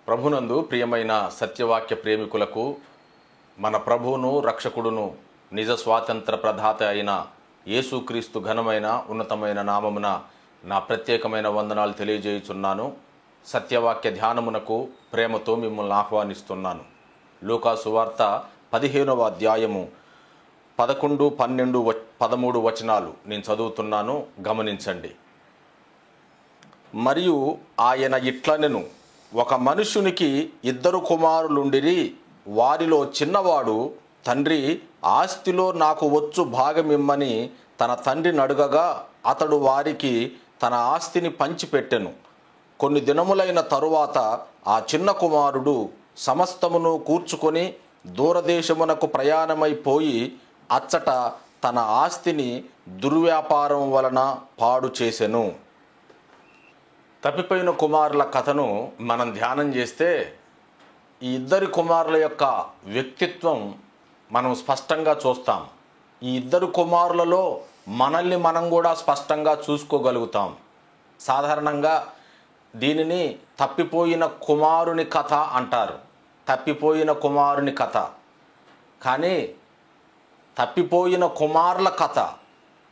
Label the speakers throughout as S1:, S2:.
S1: ప్రభునందు ప్రియమైన సత్యవాక్య ప్రేమికులకు మన ప్రభువును రక్షకుడును నిజ స్వాతంత్ర ప్రదాత అయిన యేసుక్రీస్తు ఘనమైన ఉన్నతమైన నామమున నా ప్రత్యేకమైన వందనాలు తెలియజేయుచున్నాను. సత్యవాక్య ధ్యానమునకు ప్రేమతో మిమ్మల్ని ఆహ్వానిస్తున్నాను. లూకా సువార్త 15వ అధ్యాయము 11, 12, 13 వచనాలు నేను చదువుతున్నాను, గమనించండి. మరియు ఆయన ఇట్లనెను, ఒక మనుష్యునికి 2 కుమారులుండిరి. వారిలో చిన్నవాడు, తండ్రి, ఆస్తిలో నాకు వచ్చు భాగమిమ్మని తన తండ్రిని అడుగగా అతడు వారికి తన ఆస్తిని పంచిపెట్టెను. కొన్ని దినములైన తరువాత ఆ చిన్న కుమారుడు సమస్తమును కూర్చుకొని దూరదేశమునకు ప్రయాణమైపోయి అచ్చట తన ఆస్తిని దుర్వ్యాపారం వలన పాడు చేసెను. తప్పిపోయిన కుమారుల కథను మనం ధ్యానం చేస్తే ఈ 2 కుమారుల యొక్క వ్యక్తిత్వం మనం స్పష్టంగా చూస్తాం. ఈ 2 కుమారులలో మనల్ని మనం కూడా స్పష్టంగా చూసుకోగలుగుతాం. సాధారణంగా దీనిని తప్పిపోయిన కుమారుని కథ అంటారు. తప్పిపోయిన కుమారుని కథ. కానీ తప్పిపోయిన కుమారుల కథ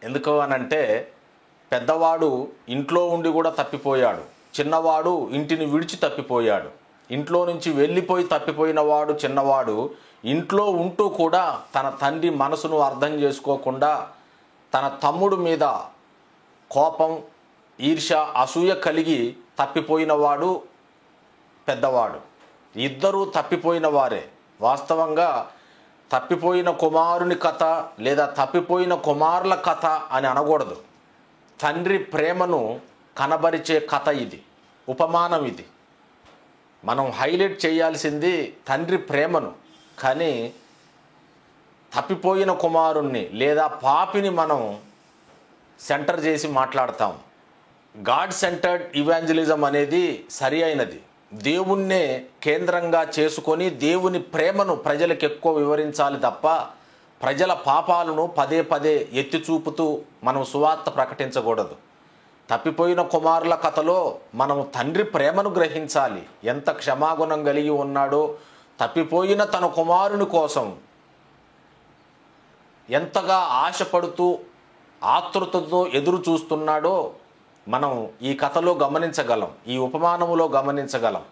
S1: ఎందుకు అనంటే, పెద్దవాడు ఇంట్లో ఉండి కూడా తప్పిపోయాడు, చిన్నవాడు ఇంటిని విడిచి తప్పిపోయాడు. ఇంట్లో నుంచి వెళ్ళిపోయి తప్పిపోయిన వాడు చిన్నవాడు ఇంట్లో ఉంటూ కూడా తన తండ్రి మనసును అర్థం చేసుకోకుండా తన తమ్ముడు మీద కోపం, ఈర్ష్య, అసూయ కలిగి తప్పిపోయిన వాడు పెద్దవాడు. ఇద్దరూ తప్పిపోయిన వారే. వాస్తవంగా తప్పిపోయిన కుమారుని కథ లేదా తప్పిపోయిన కుమారుల కథ అని అనకూడదు. తండ్రి ప్రేమను కనబరిచే కథ ఇది, ఉపమానం ఇది. మనం హైలైట్ చేయాల్సింది తండ్రి ప్రేమను. కానీ తప్పిపోయిన కుమారుణ్ణి లేదా పాపిని మనం సెంటర్ చేసి మాట్లాడతాం. గాడ్ సెంటర్డ్ ఇవాంజలిజం అనేది సరి అయినది. దేవుణ్ణే కేంద్రంగా చేసుకొని దేవుని ప్రేమను ప్రజలకు ఎక్కువ వివరించాలి తప్ప ప్రజల పాపాలను పదే పదే ఎత్తి చూపుతూ మనం సువార్త ప్రకటించకూడదు. తప్పిపోయిన కుమారుల కథలో మనం తండ్రి ప్రేమను గ్రహించాలి. ఎంత క్షమాగుణం కలిగి ఉన్నాడో, తప్పిపోయిన తన కుమారుని కోసం ఎంతగా ఆశపడుతూ ఆతృతతో ఎదురు చూస్తున్నాడో మనం ఈ కథలో గమనించగలం, ఈ ఉపమానములో గమనించగలం.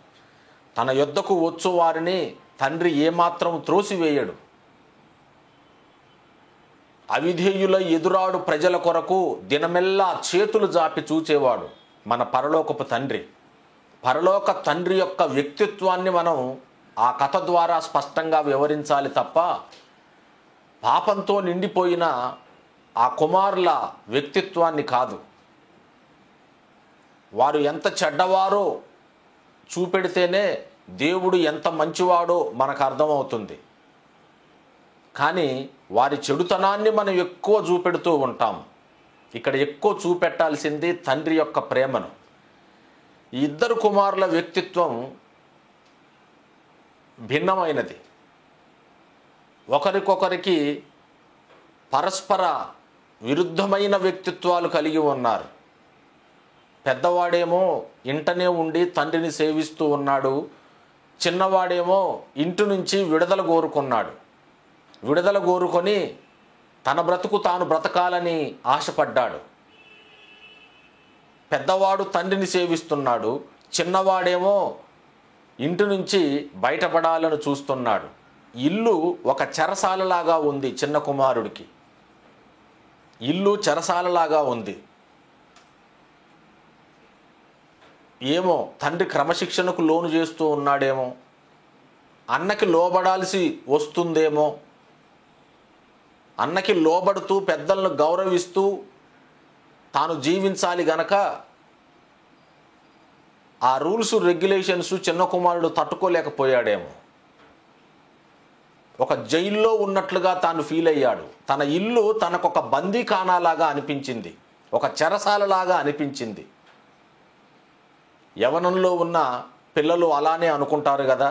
S1: తన యొద్దకు వచ్చు వారిని తండ్రి ఏమాత్రం త్రోసివేయడు. అవిధేయుల ఎదురాడు ప్రజల కొరకు దినమెల్లా చేతులు జాపి చూచేవాడు మన పరలోకపు తండ్రి. పరలోక తండ్రి యొక్క వ్యక్తిత్వాన్ని మనం ఆ కథ ద్వారా స్పష్టంగా వివరించాలి తప్ప పాపంతో నిండిపోయిన ఆ కుమారుల వ్యక్తిత్వాన్ని కాదు. వారు ఎంత చెడ్డవారో చూపెడితేనే దేవుడు ఎంత మంచివాడో మనకు అర్థమవుతుంది. కానీ వారి చెడుతనాన్ని మనం ఎక్కువ చూపెడుతూ ఉంటాం. ఇక్కడ ఎక్కువ చూపెట్టాల్సింది తండ్రి యొక్క ప్రేమను. ఈ 2 కుమారుల వ్యక్తిత్వం భిన్నమైనది. ఒకరికొకరికి పరస్పర విరుద్ధమైన వ్యక్తిత్వాలు కలిగి ఉన్నారు. పెద్దవాడేమో ఇంటనే ఉండి తండ్రిని సేవిస్తూ ఉన్నాడు. చిన్నవాడేమో ఇంటి నుంచి విడుదల కోరుకున్నాడు. విడుదల కోరుకొని తన బ్రతుకు తాను బ్రతకాలని ఆశపడ్డాడు. పెద్దవాడు తండ్రిని సేవిస్తున్నాడు, చిన్నవాడేమో ఇంటి నుంచి బయటపడాలని చూస్తున్నాడు. ఇల్లు ఒక చెరసాలలాగా ఉంది. చిన్న కుమారుడికి ఇల్లు చెరసాలలాగా ఉంది. ఏమో తండ్రి క్రమశిక్షణకు లోను చేస్తూ ఉన్నాడేమో, అన్నకి లోబడాల్సి వస్తుందేమో, అన్నకి లోబడుతూ పెద్దలను గౌరవిస్తూ తాను జీవించాలి గనక ఆ రూల్స్ రెగ్యులేషన్స్ చిన్న కుమారుడు తట్టుకోలేకపోయాడేమో. ఒక జైల్లో ఉన్నట్లుగా తాను ఫీల్ అయ్యాడు. తన ఇల్లు తనకొక బందీఖానాలాగా అనిపించింది, ఒక చెరసాలలాగా అనిపించింది. యవనంలో ఉన్న పిల్లలు అలానే అనుకుంటారు కదా.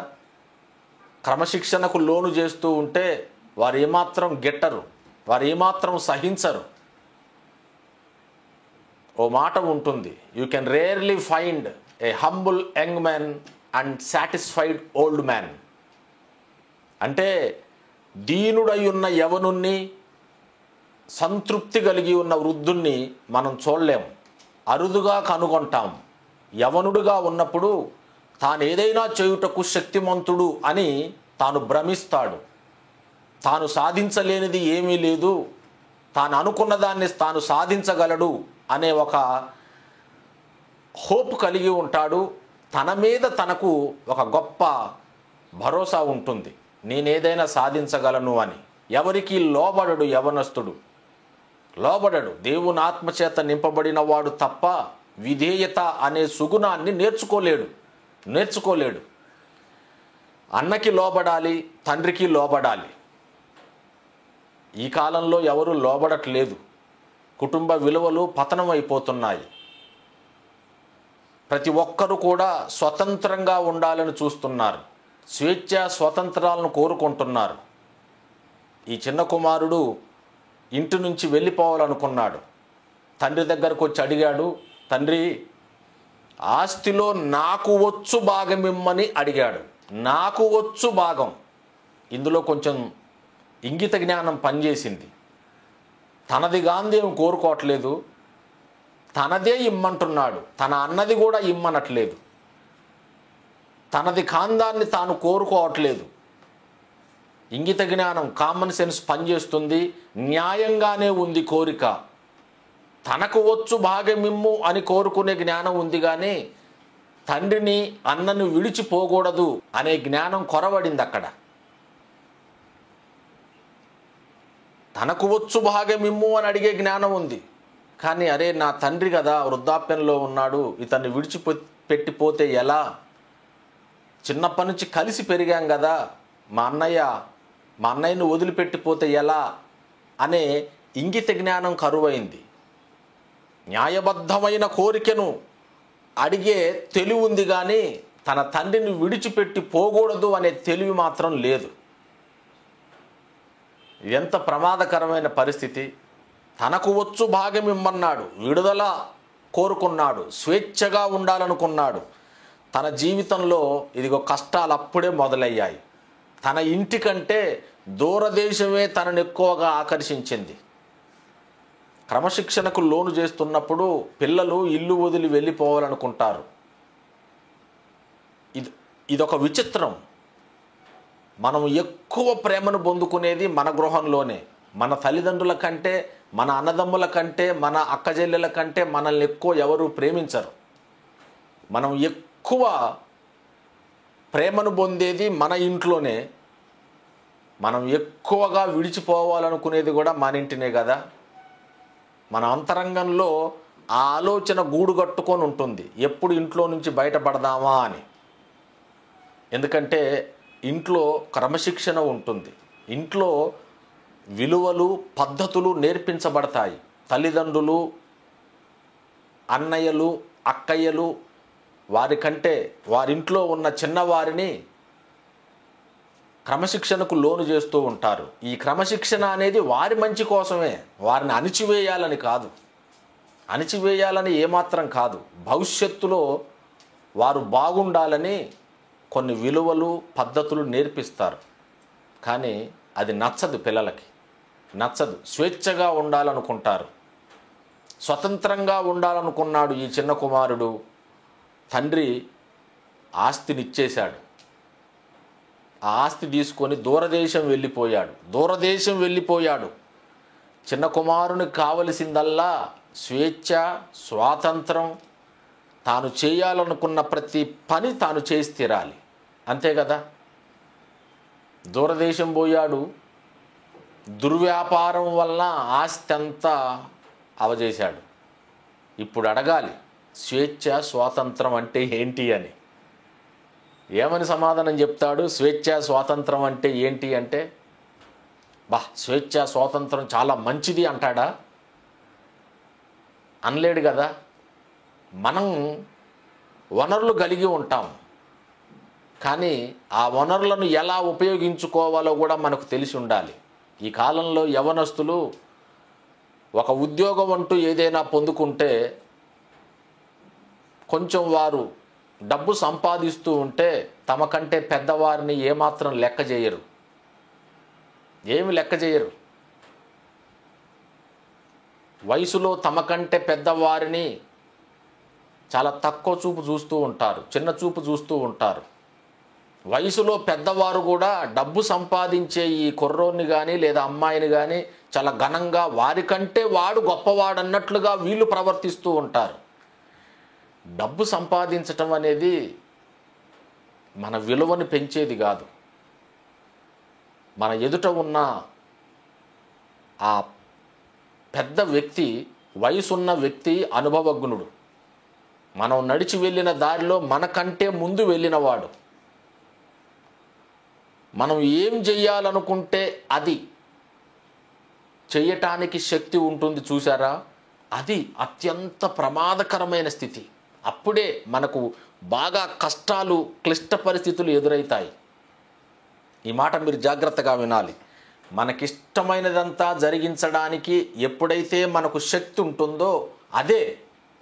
S1: క్రమశిక్షణకు లోను చేస్తూ ఉంటే వారు ఏమాత్రం గిట్టరు, వారు ఏమాత్రం సహించరు. ఓ మాట ఉంటుంది, you can rarely find a humble young man and satisfied old man. అంటే దీనుడై ఉన్న యవనుణ్ణి, సంతృప్తి కలిగి ఉన్న వృద్ధుణ్ణి మనం చూడలేం, అరుదుగా కనుగొంటాం. యవనుడుగా ఉన్నప్పుడు తాను ఏదైనా చేయుటకు శక్తిమంతుడు అని తాను భ్రమిస్తాడు. తాను సాధించలేనిది ఏమీ లేదు, తాను అనుకున్న దాన్ని తాను సాధించగలడు అనే ఒక హోప్ కలిగి ఉంటాడు. తన మీద తనకు ఒక గొప్ప భరోసా ఉంటుంది, నేనేదైనా సాధించగలను అని. ఎవరికి లోబడడు యవనస్తుడు, లోబడడు. దేవుని ఆత్మచేత నింపబడిన వాడు తప్ప విధేయత అనే సుగుణాన్ని నేర్చుకోలేడు. అన్నకి లోబడాలి, తండ్రికి లోబడాలి. ఈ కాలంలో ఎవరు లోబడట్లేదు. కుటుంబ విలువలు పతనం అయిపోతున్నాయి. ప్రతి ఒక్కరూ కూడా స్వతంత్రంగా ఉండాలని చూస్తున్నారు, స్వేచ్ఛ స్వతంత్రాలను కోరుకుంటున్నారు. ఈ చిన్న కుమారుడు ఇంటి నుంచి వెళ్ళిపోవాలనుకున్నాడు. తండ్రి దగ్గరకు వచ్చి అడిగాడు, తండ్రి ఆస్తిలో నాకు వచ్చు భాగం ఇమ్మని అడిగాడు. నాకు వచ్చు భాగం. ఇందులో కొంచెం ఇంగిత జ్ఞానం పనిచేసింది. తనది గాంధేం కోరుకోవట్లేదు, తనదే ఇమ్మంటున్నాడు. తన అన్నది కూడా ఇమ్మనట్లేదు. తనది కాందాన్ని తాను కోరుకోవట్లేదు. ఇంగిత జ్ఞానం, కామన్ సెన్స్ పనిచేస్తుంది. న్యాయంగానే ఉంది కోరిక. తనకు వచ్చు భాగమిమ్ము అని కోరుకునే జ్ఞానం ఉంది, కానీ తండ్రిని అన్నను విడిచిపోకూడదు అనే జ్ఞానం కొరవడింది అక్కడ. తనకు వచ్చు భాగమిమ్ము అని అడిగే జ్ఞానం ఉంది, కానీ అరే నా తండ్రి కదా, వృద్ధాప్యంలో ఉన్నాడు, ఇతన్ని పెట్టిపోతే ఎలా, చిన్నప్పటి నుంచి కలిసి పెరిగాం కదా, మా అన్నయ్యను వదిలిపెట్టిపోతే ఎలా అనే ఇంగిత జ్ఞానం కరువైంది. న్యాయబద్ధమైన కోరికను అడిగే తెలివి ఉంది, కానీ తన తండ్రిని విడిచిపెట్టి పోకూడదు అనే తెలివి మాత్రం లేదు. ఎంత ప్రమాదకరమైన పరిస్థితి. తనకు వచ్చు భాగం ఇమ్మన్నాడు, విడుదల కోరుకున్నాడు, స్వేచ్ఛగా ఉండాలనుకున్నాడు. తన జీవితంలో ఇదిగో కష్టాలు అప్పుడే మొదలయ్యాయి. తన ఇంటికంటే దూరదేశమే తనను ఎక్కువగా ఆకర్షించింది. క్రమశిక్షణకు లోను చేస్తున్నప్పుడు పిల్లలు ఇల్లు వదిలి వెళ్ళిపోవాలనుకుంటారు. ఇదొక విచిత్రం. మనం ఎక్కువ ప్రేమను పొందుకునేది మన గృహంలోనే. మన తల్లిదండ్రుల కంటే, మన అన్నదమ్ముల కంటే, మన అక్కచెల్లెల కంటే మనల్ని ఎక్కువ ఎవరు ప్రేమించరు. మనం ఎక్కువ ప్రేమను పొందేది మన ఇంట్లోనే. మనం ఎక్కువగా విడిచిపోవాలనుకునేది కూడా మన ఇంటినే కదా. మన అంతరంగంలో ఆ ఆలోచన గూడు కట్టుకొని ఉంటుంది, ఎప్పుడు ఇంట్లో నుంచి బయటపడదామా అని. ఎందుకంటే ఇంట్లో క్రమశిక్షణ ఉంటుంది, ఇంట్లో విలువలు పద్ధతులు నేర్పించబడతాయి. తల్లిదండ్రులు, అన్నయ్యలు, అక్కయ్యలు వారికంటే వారింట్లో ఉన్న చిన్నవారిని క్రమశిక్షణకు లోను చేస్తూ ఉంటారు. ఈ క్రమశిక్షణ అనేది వారి మంచి కోసమే, వారిని అణిచివేయాలని కాదు. అణిచివేయాలని ఏమాత్రం కాదు. భవిష్యత్తులో వారు బాగుండాలని కొన్ని విలువలు పద్ధతులు నేర్పిస్తారు. కానీ అది నచ్చదు, పిల్లలకి నచ్చదు. స్వేచ్ఛగా ఉండాలనుకుంటారు, స్వతంత్రంగా ఉండాలనుకున్నాడు ఈ చిన్న కుమారుడు. తండ్రి ఆస్తినిచ్చేశాడు. ఆ ఆస్తి తీసుకొని దూరదేశం వెళ్ళిపోయాడు. చిన్న కుమారునికి కావలసిందల్లా స్వేచ్ఛ, స్వాతంత్రం. తాను చేయాలనుకున్న ప్రతి పని తాను చేసి తీరాలి, అంతే కదా. దూరదేశం పోయాడు, దుర్వ్యాపారం వలన ఆస్తి అంతా అవజేశాడు. ఇప్పుడు అడగాలి, స్వేచ్ఛ స్వాతంత్రం అంటే ఏంటి అని. ఏమని సమాధానం చెప్తాడు? స్వేచ్ఛ స్వాతంత్రం అంటే ఏంటి అంటే, స్వేచ్ఛ స్వాతంత్రం చాలా మంచిది అంటాడా? అనలేడు కదా. మనం వనరులు కలిగి ఉంటాం, కానీ ఆ వనరులను ఎలా ఉపయోగించుకోవాలో కూడా మనకు తెలిసి ఉండాలి. ఈ కాలంలో యవనస్తులు ఒక ఉద్యోగం అంటూ ఏదైనా పొందుకుంటే కొంచెం వారు డబ్బు సంపాదిస్తూ ఉంటే తమ కంటే పెద్దవారిని ఏమాత్రం లెక్క చేయరు, ఏమి లెక్క చేయరు. వయసులో తమ కంటే పెద్దవారిని చాలా తక్కువ చూపు చూస్తూ ఉంటారు, చిన్న చూపు చూస్తూ ఉంటారు. వయసులో పెద్దవారు కూడా డబ్బు సంపాదించే ఈ కుర్రోని కానీ లేదా అమ్మాయిని కానీ చాలా ఘనంగా వారికంటే వాడు గొప్పవాడు అన్నట్లుగా వీళ్ళు ప్రవర్తిస్తూ ఉంటారు. డబ్బు సంపాదించటం అనేది మన విలువను పెంచేది కాదు. మన ఎదుట ఉన్న ఆ పెద్ద వ్యక్తి, వయసున్న వ్యక్తి అనుభవజ్ఞుడు. మనం నడిచి వెళ్ళిన దారిలో మనకంటే ముందు వెళ్ళినవాడు. మనం ఏం చెయ్యాలనుకుంటే అది చెయ్యటానికి శక్తి ఉంటుంది చూసారా, అది అత్యంత ప్రమాదకరమైన స్థితి. అప్పుడే మనకు బాగా కష్టాలు, క్లిష్ట పరిస్థితులు ఎదురవుతాయి. ఈ మాట మీరు జాగ్రత్తగా వినాలి. మనకిష్టమైనదంతా జరిగించడానికి ఎప్పుడైతే మనకు శక్తి ఉంటుందో అదే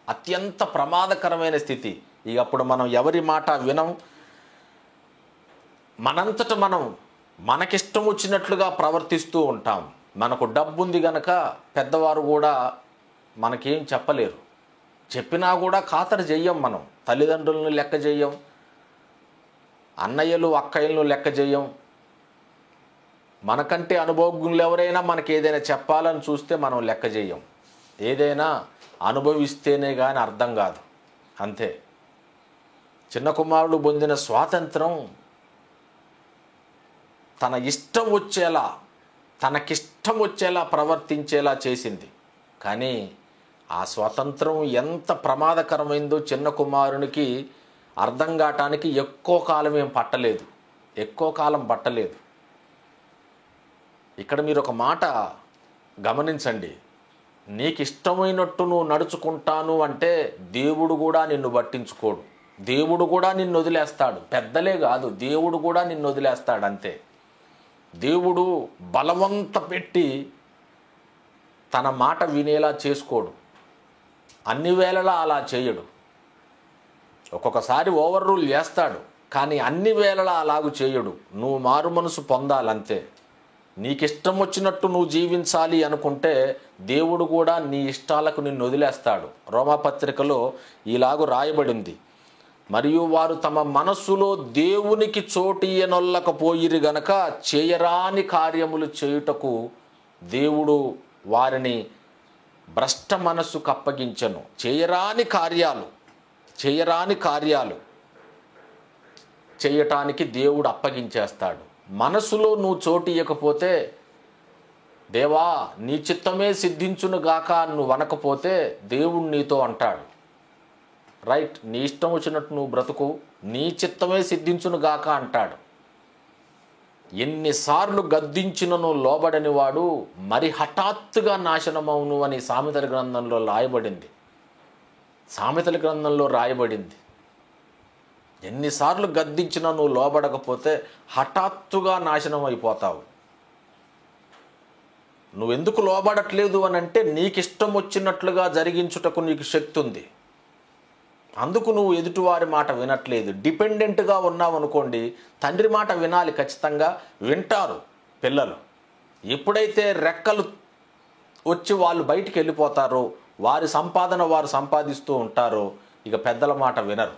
S1: అత్యంత ప్రమాదకరమైన స్థితి. ఇక అప్పుడు మనం ఎవరి మాట వినం, మనంతట మనం మనకిష్టం వచ్చినట్లుగా ప్రవర్తిస్తూ ఉంటాం. మనకు డబ్బు ఉంది గనక పెద్దవారు కూడా మనకేం చెప్పలేరు. చెప్పినా కూడా ఖాతరు చెయ్యం. మనం తల్లిదండ్రులను లెక్క చెయ్యం, అన్నయ్యలు అక్కయ్యలను లెక్క చెయ్యం. మనకంటే అనుభవజ్ఞులు ఎవరైనా మనకి ఏదైనా చెప్పాలని చూస్తే మనం లెక్క చెయ్యం. ఏదైనా అనుభవిస్తేనే కానీ అర్థం కాదు, అంతే. చిన్న కుమారుడు పొందిన స్వాతంత్రం తన ఇష్టం వచ్చేలా, తనకిష్టం వచ్చేలా ప్రవర్తించేలా చేసింది. కానీ ఆ స్వాతంత్రం ఎంత ప్రమాదకరమైందో చిన్న కుమారునికి అర్థం కావటానికి ఎక్కువ కాలం పట్టలేదు. ఇక్కడ మీరు ఒక మాట గమనించండి. నీకు ఇష్టమైనట్టు నువ్వు నడుచుకుంటాను అంటే దేవుడు కూడా నిన్ను పట్టించుకోడు, దేవుడు కూడా నిన్ను వదిలేస్తాడు. పెద్దలే కాదు, దేవుడు కూడా నిన్ను వదిలేస్తాడు, అంతే. దేవుడు బలవంత పెట్టి తన మాట వినేలా చేసుకోడు, అన్ని వేళలా అలా చేయడు. ఒక్కొక్కసారి ఓవర్ రూల్ చేస్తాడు, కానీ అన్ని వేళలా అలాగూ చేయడు. నువ్వు మారు మనసు పొందాలంతే. నీకు ఇష్టం వచ్చినట్టు నువ్వు జీవించాలి అనుకుంటే దేవుడు కూడా నీ ఇష్టాలకు నిన్ను వదిలేస్తాడు. రోమాపత్రికలో ఇలాగూ రాయబడింది, మరియు వారు తమ మనస్సులో దేవునికి చోటియనొల్లకపోయిరి గనక చేయరాని కార్యములు చేయుటకు దేవుడు వారిని భ్రష్ట మనస్సుకు అప్పగించెను. చేయరాని కార్యాలు చేయటానికి దేవుడు అప్పగించేస్తాడు. మనసులో నువ్వు చోటు ఇవ్వకపోతే, దేవా నీ చిత్తమే సిద్ధించును గాక నువ్వు అనకపోతే దేవుడు నీతో అంటాడు, రైట్, నీ ఇష్టం వచ్చినట్టు నువ్వు బ్రతుకు, నీ చిత్తమే సిద్ధించును గాక అంటాడు. ఎన్నిసార్లు గద్దించినను లోబడని వాడు మరి హఠాత్తుగా నాశనమవును అని సామెతల గ్రంథంలో రాయబడింది. ఎన్నిసార్లు గద్దించినా నువ్వు లోబడకపోతే హఠాత్తుగా నాశనం అయిపోతావు. నువ్వెందుకు లోబడట్లేదు అని అంటే నీకు ఇష్టం వచ్చినట్లుగా జరిగించుటకు నీకు శక్తి ఉంది, అందుకు నువ్వు ఎదుటివారి మాట వినట్లేదు. డిపెండెంట్గా ఉన్నావు అనుకోండి, తండ్రి మాట వినాలి, ఖచ్చితంగా వింటారు పిల్లలు. ఎప్పుడైతే రెక్కలు వచ్చి వాళ్ళు బయటికి వెళ్ళిపోతారో, వారి సంపాదన వారు సంపాదిస్తూ ఉంటారో, ఇక పెద్దల మాట వినరు,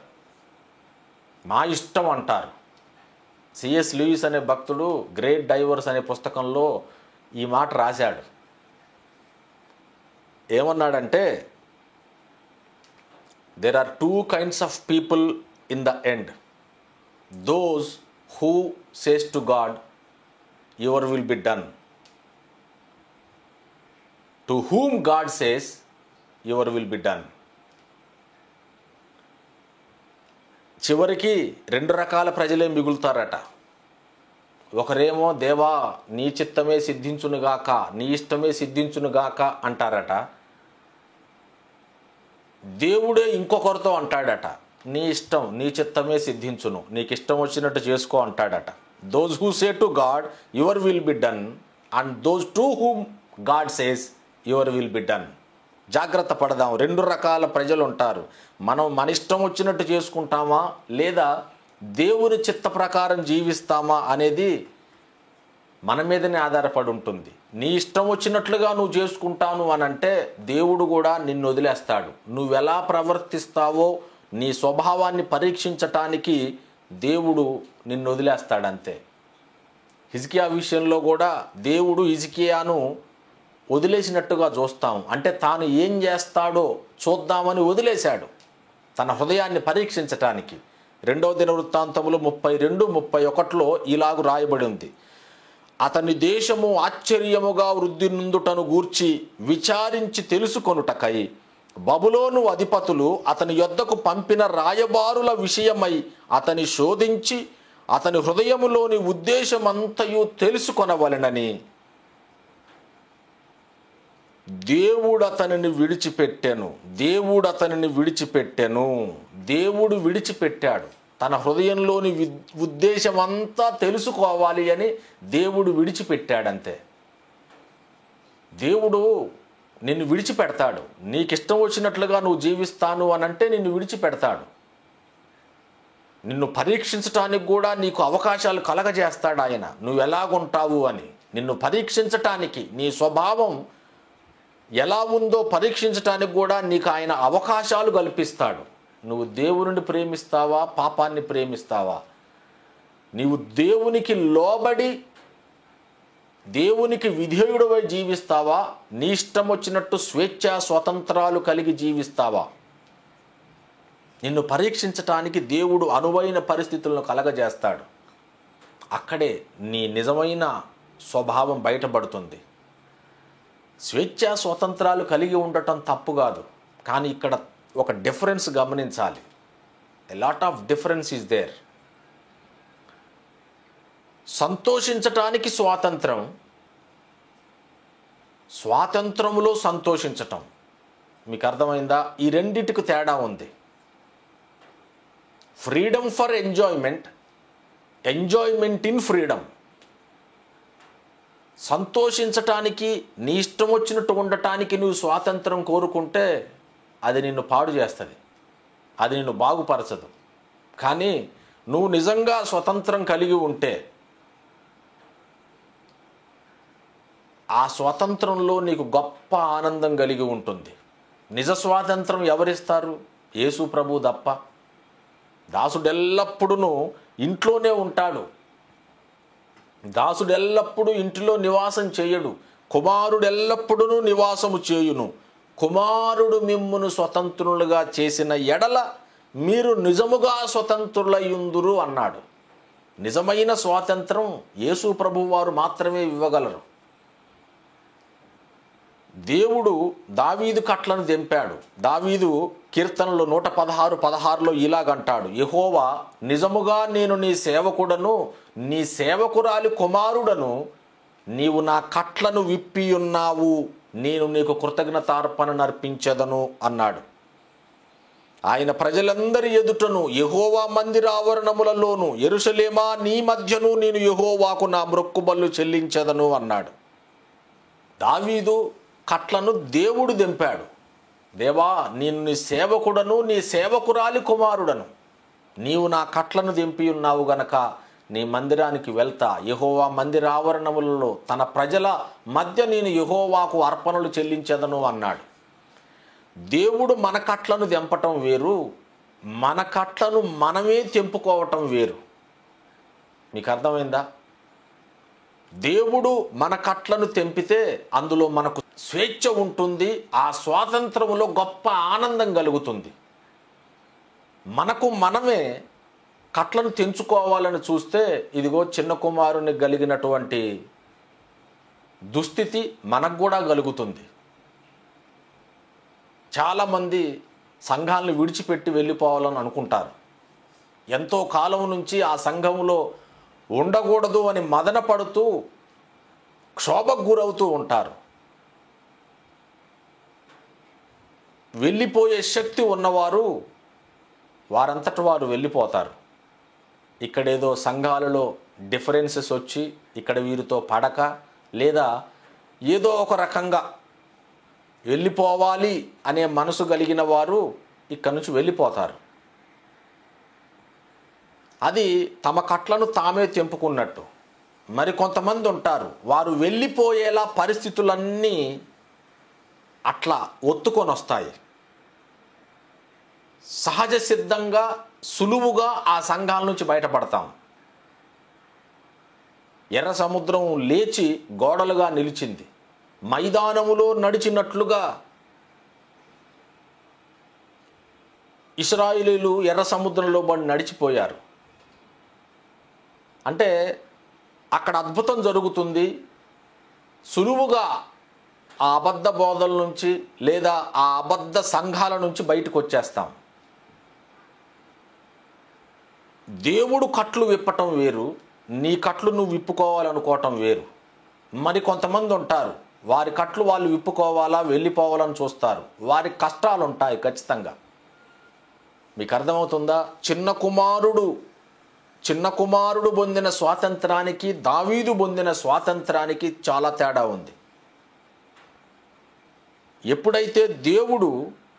S1: మా ఇష్టం అంటారు. సిఎస్ లూయిస్ అనే భక్తుడు గ్రేట్ డైవర్స్ అనే పుస్తకంలో ఈ మాట రాశాడు. ఏమన్నాడంటే, there are two kinds of people in the end. Those who says to God, your will be done. To whom God says, your will be done. చివరికి రెండు రకాల ప్రజలే మిగులుతారట. ఒకరేమో దేవా నీ చిత్తమే సిద్ధించునుగాక, నీ ఇష్టమే సిద్ధించునుగాక అంటారట. దేవుడే ఇంకొకరితో అంటాడట, నీ ఇష్టం నీ చిత్తమే సిద్ధించును, నీకు ఇష్టం వచ్చినట్టు చేసుకో అంటాడట. Those who say to God your will be done and those to whom God says your will be done. జాగ్రత్త పడదాం. 2 రకాల ప్రజలు ఉంటారు. మనం మన ఇష్టం వచ్చినట్టు చేసుకుంటామా, లేదా దేవుని చిత్త ప్రకారం జీవిస్తామా అనేది మన మీదనే ఆధారపడి ఉంటుంది. నీ ఇష్టం వచ్చినట్లుగా నువ్వు చేసుకుంటాను అని అంటే దేవుడు కూడా నిన్ను వదిలేస్తాడు. నువ్వెలా ప్రవర్తిస్తావో నీ స్వభావాన్ని పరీక్షించటానికి దేవుడు నిన్ను వదిలేస్తాడంతే. హిజ్కియా విషయంలో కూడా దేవుడు హిజ్కియాను వదిలేసినట్టుగా చూస్తాం. అంటే తాను ఏం చేస్తాడో చూద్దామని వదిలేశాడు, తన హృదయాన్ని పరీక్షించటానికి. 2వ దినవృత్తాంతములు 32:31 ఇలాగు రాయబడి ఉంది: అతని దేశము ఆశ్చర్యముగా వృద్ధి నుండుటను గూర్చి విచారించి తెలుసుకొనుటకై బబులోను అధిపతులు అతని యొద్దకు పంపిన రాయబారుల విషయమై అతని శోధించి అతని హృదయములోని ఉద్దేశమంతయు తెలుసుకొనవలెనని దేవుడు అతనిని విడిచిపెట్టెను. దేవుడు విడిచిపెట్టాడు. తన హృదయంలోని ఉద్దేశమంతా తెలుసుకోవాలి అని దేవుడు విడిచిపెట్టాడంతే. దేవుడు నిన్ను విడిచిపెడతాడు. నీకు ఇష్టం వచ్చినట్లుగా నువ్వు జీవిస్తాను అని అంటే నిన్ను విడిచిపెడతాడు. నిన్ను పరీక్షించటానికి కూడా నీకు అవకాశాలు కలగజేస్తాడు ఆయన, నువ్వు ఎలాగుంటావు అని. నిన్ను పరీక్షించటానికి, నీ స్వభావం ఎలా ఉందో పరీక్షించటానికి కూడా నీకు ఆయన అవకాశాలు కల్పిస్తాడు. నువ్వు దేవునిని ప్రేమిస్తావా, పాపాన్ని ప్రేమిస్తావా? నీవు దేవునికి లోబడి దేవునికి విధేయుడవై జీవిస్తావా, నీ ఇష్టం వచ్చినట్టు స్వేచ్ఛా స్వతంత్రాలు కలిగి జీవిస్తావా? నిన్ను పరీక్షించటానికి దేవుడు అనువైన పరిస్థితులను కలగజేస్తాడు. అక్కడే నీ నిజమైన స్వభావం బయటపడుతుంది. స్వేచ్ఛా స్వతంత్రాలు కలిగి ఉండటం తప్పు కాదు, కానీ ఇక్కడ ఒక డిఫరెన్స్ గమనించాలి. A lot of difference is there. సంతోషించటానికి స్వాతంత్రం, స్వాతంత్రములో సంతోషించటం. మీకు అర్థమైందా? ఈ రెండింటికి తేడా ఉంది. Freedom for enjoyment, enjoyment in freedom. సంతోషించటానికి, నీ ఇష్టం వచ్చినట్టు ఉండటానికి నువ్వు స్వాతంత్రం కోరుకుంటే అది నిన్ను పాడు చేస్తుంది, అది నిన్ను బాగుపరచదు. కానీ నువ్వు నిజంగా స్వతంత్రం కలిగి ఉంటే ఆ స్వాతంత్రంలో నీకు గొప్ప ఆనందం కలిగి ఉంటుంది. నిజ స్వాతంత్రం ఎవరిస్తారు? యేసు ప్రభు తప్ప. దాసుడు ఎల్లప్పుడూ ఇంట్లోనే ఉంటాడు. దాసుడు ఎల్లప్పుడూ ఇంటిలో నివాసం చేయడు. కుమారుడు ఎల్లప్పుడూ నివాసము చేయును. కుమారుడు మిమ్మును స్వతంత్రులుగా చేసిన ఎడల మీరు నిజముగా స్వతంత్రులయ్యుందురు అన్నాడు. నిజమైన స్వాతంత్రం యేసు ప్రభువు వారు మాత్రమే ఇవ్వగలరు. దేవుడు దావీదు కట్లను తెంపాడు. దావీదు కీర్తనలో 116:16 ఇలాగంటాడు: యెహోవా, నిజముగా నేను నీ సేవకుడను, నీ సేవకురాలి కుమారుడను. నీవు నా కట్లను విప్పియున్నావు, నేను నీకు కృతజ్ఞతార్పణ నర్పించెదను అన్నాడు. ఆయన ప్రజలందరి ఎదుటను, యెహోవా మందిర ఆవరణములలోను, యెరూషలేమా నీ మధ్యను నేను యెహోవాకు నా మ్రొక్కుబళ్ళు చెల్లించెదను అన్నాడు. దావీదు కట్లను దేవుడు తెంపాడు. దేవా, నేను నీ సేవకుడను, నీ సేవకురాలి కుమారుడను. నీవు నా కట్లను తెంపి ఉన్నావు గనక నీ మందిరానికి వెళ్తా. యెహోవా మందిర ఆవరణములలో తన ప్రజల మధ్య నేను యెహోవాకు అర్పణలు చెల్లించెదను అన్నాడు. దేవుడు మన కట్లను తెంపటం వేరు, మన కట్లను మనమే తెంపుకోవటం వేరు. మీకు అర్థమైందా? దేవుడు మన కట్లను తెంపితే అందులో మనకు స్వేచ్ఛ ఉంటుంది. ఆ స్వాతంత్రములో గొప్ప ఆనందం కలుగుతుంది. మనకు మనమే కట్లను తెంచుకోవాలని చూస్తే ఇదిగో చిన్న కుమారుని కలిగినటువంటి దుస్థితి మనకు కూడా కలుగుతుంది. చాలామంది సంఘాలను విడిచిపెట్టి వెళ్ళిపోవాలని అనుకుంటారు. ఎంతో కాలం నుంచి ఆ సంఘంలో ఉండకూడదు అని మదన పడుతూ క్షోభకు గురవుతూ ఉంటారు. వెళ్ళిపోయే శక్తి ఉన్నవారు వారంతట వారు వెళ్ళిపోతారు. ఇక్కడేదో సంఘాలలో డిఫరెన్సెస్ వచ్చి ఇక్కడ వీరితో పడక, లేదా ఏదో ఒక రకంగా వెళ్ళిపోవాలి అనే మనసు కలిగిన వారు ఇక్కడి నుంచి వెళ్ళిపోతారు. అది తమ కట్లను తామే తెంపుకున్నట్టు. మరి కొంతమంది ఉంటారు, వారు వెళ్ళిపోయేలా పరిస్థితులన్నీ అట్లా ఒత్తుకొని వస్తాయి. సహజ సిద్ధంగా సులువుగా ఆ సంఘాల నుంచి బయటపడతాం. ఎర్ర సముద్రం లేచి గోడలుగా నిలిచింది. మైదానములో నడిచినట్లుగా ఇశ్రాయేలీయులు ఎర్ర సముద్రంలో నడిచిపోయారు. అంటే అక్కడ అద్భుతం జరుగుతుంది. సులువుగా ఆ అబద్ధ బోధల నుంచి లేదా ఆ అబద్ధ సంఘాల నుంచి బయటకు వచ్చేస్తాం. దేవుడు కట్లు విప్పటం వేరు, నీ కట్లు నువ్వు విప్పుకోవాలనుకోవటం వేరు. మరి కొంతమంది ఉంటారు, వారి కట్లు వాళ్ళు విప్పుకోవాలా, వెళ్ళిపోవాలని చూస్తారు. వారి కష్టాలు ఉంటాయి ఖచ్చితంగా. మీకు అర్థమవుతుందా? చిన్న కుమారుడు పొందిన స్వాతంత్రానికి దావీదు పొందిన స్వాతంత్రానికి చాలా తేడా ఉంది. ఎప్పుడైతే దేవుడు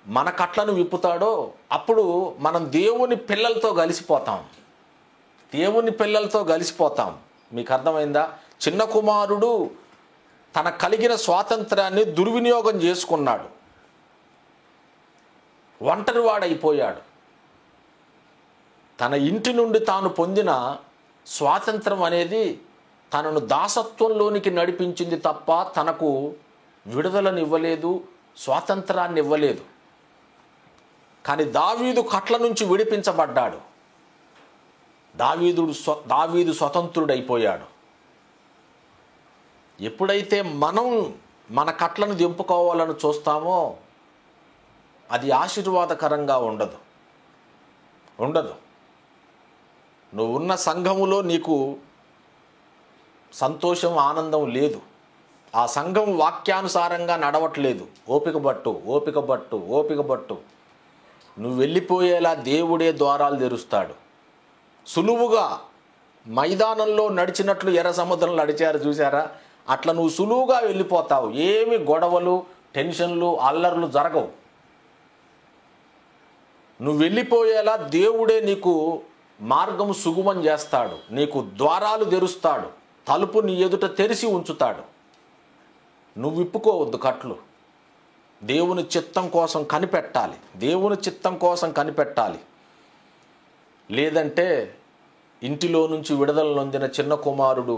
S1: మన కట్లను విప్పుతాడో అప్పుడు మనం దేవుని పిల్లలతో కలిసిపోతాం. మీకు అర్థమైందా? చిన్న కుమారుడు తన కలిగిన స్వాతంత్రాన్ని దుర్వినియోగం చేసుకున్నాడు, ఒంటరివాడైపోయాడు. తన ఇంటి నుండి తాను పొందిన స్వాతంత్రం అనేది తనను దాసత్వంలోనికి నడిపించింది తప్ప తనకు విడుదలను ఇవ్వలేదు, స్వాతంత్రాన్ని ఇవ్వలేదు. కానీ దావీదు కట్ల నుంచి విడిపించబడ్డాడు. దావీదు స్వతంత్రుడైపోయాడు. ఎప్పుడైతే మనం మన కట్లను దింపుకోవాలని చూస్తామో అది ఆశీర్వాదకరంగా ఉండదు. నువ్వు ఉన్న సంఘములో నీకు సంతోషం, ఆనందం లేదు. ఆ సంఘం వాక్యానుసారంగా నడవట్లేదు. ఓపిక పట్టు. నువ్వు వెళ్ళిపోయేలా దేవుడే ద్వారాలు తెరుస్తాడు. సులువుగా మైదానంలో నడిచినట్లు ఎర్ర సముద్రంలో నడిచారు చూసారా? అట్లా నువ్వు సులువుగా వెళ్ళిపోతావు. ఏమి గొడవలు, టెన్షన్లు, అల్లర్లు జరగవు. నువ్వు వెళ్ళిపోయేలా దేవుడే నీకు మార్గం సుగమం చేస్తాడు, నీకు ద్వారాలు తెరుస్తాడు, తలుపు నీ ఎదుట తెరిచి ఉంచుతాడు. నువ్వు విప్పుకోవద్దు కట్లు. దేవుని చిత్తం కోసం కనిపెట్టాలి. లేదంటే ఇంటిలో నుంచి విడుదల నొందిన చిన్న కుమారుడు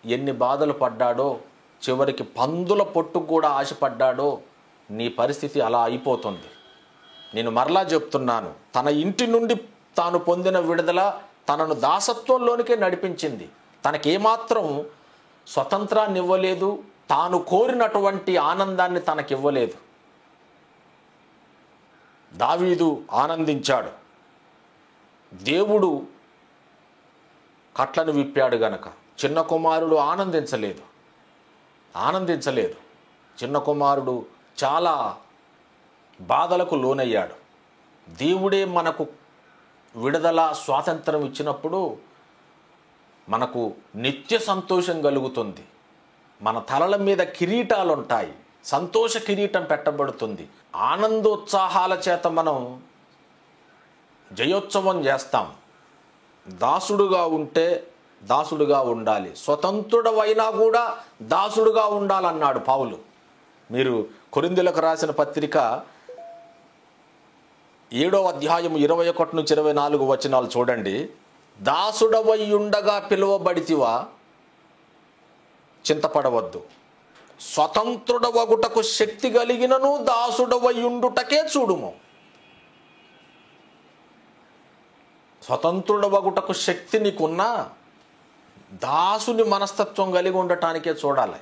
S1: ఎన్ని బాధలు పడ్డాడో, చివరికి పందుల పొట్టుకు కూడా ఆశపడ్డాడో, నీ పరిస్థితి అలా అయిపోతుంది. నేను మరలా చెప్తున్నాను, తన ఇంటి నుండి తాను పొందిన విడుదల తనను దాసత్వంలోనికే నడిపించింది. తనకేమాత్రం స్వతంత్రాన్ని ఇవ్వలేదు, తాను కోరినటువంటి ఆనందాన్ని తనకివ్వలేదు. దావీదు ఆనందించాడు. దేవుడు కట్లను విప్పాడు గనక. చిన్న కుమారుడు ఆనందించలేదు. చిన్న కుమారుడు చాలా బాధలకు లోనయ్యాడు. దేవుడే మనకు విడుదల, స్వాతంత్రం ఇచ్చినప్పుడు మనకు నిత్య సంతోషం కలుగుతుంది. మన తలల మీద కిరీటాలు ఉంటాయి, సంతోష కిరీటం పెట్టబడుతుంది. ఆనందోత్సాహాల చేత మనం జయోత్సవం చేస్తాం. దాసుడుగా ఉంటే దాసుడుగా ఉండాలి, స్వతంత్రుడవైనా కూడా దాసుడుగా ఉండాలన్నాడు పౌలు. మీరు కొరింథీయులకు రాసిన పత్రిక 7వ అధ్యాయం 21-24 వచనాలు చూడండి. దాసుడవై ఉండగా పిలువబడితివా, చింతపడవద్దు. స్వతంత్రుడవగుటకు శక్తి కలిగినను దాసుడవై ఉండుటకే చూడుము. స్వతంత్రుడవగుటకు శక్తి నీకున్నా దాసుని మనస్తత్వం కలిగి ఉండటానికే చూడాలి.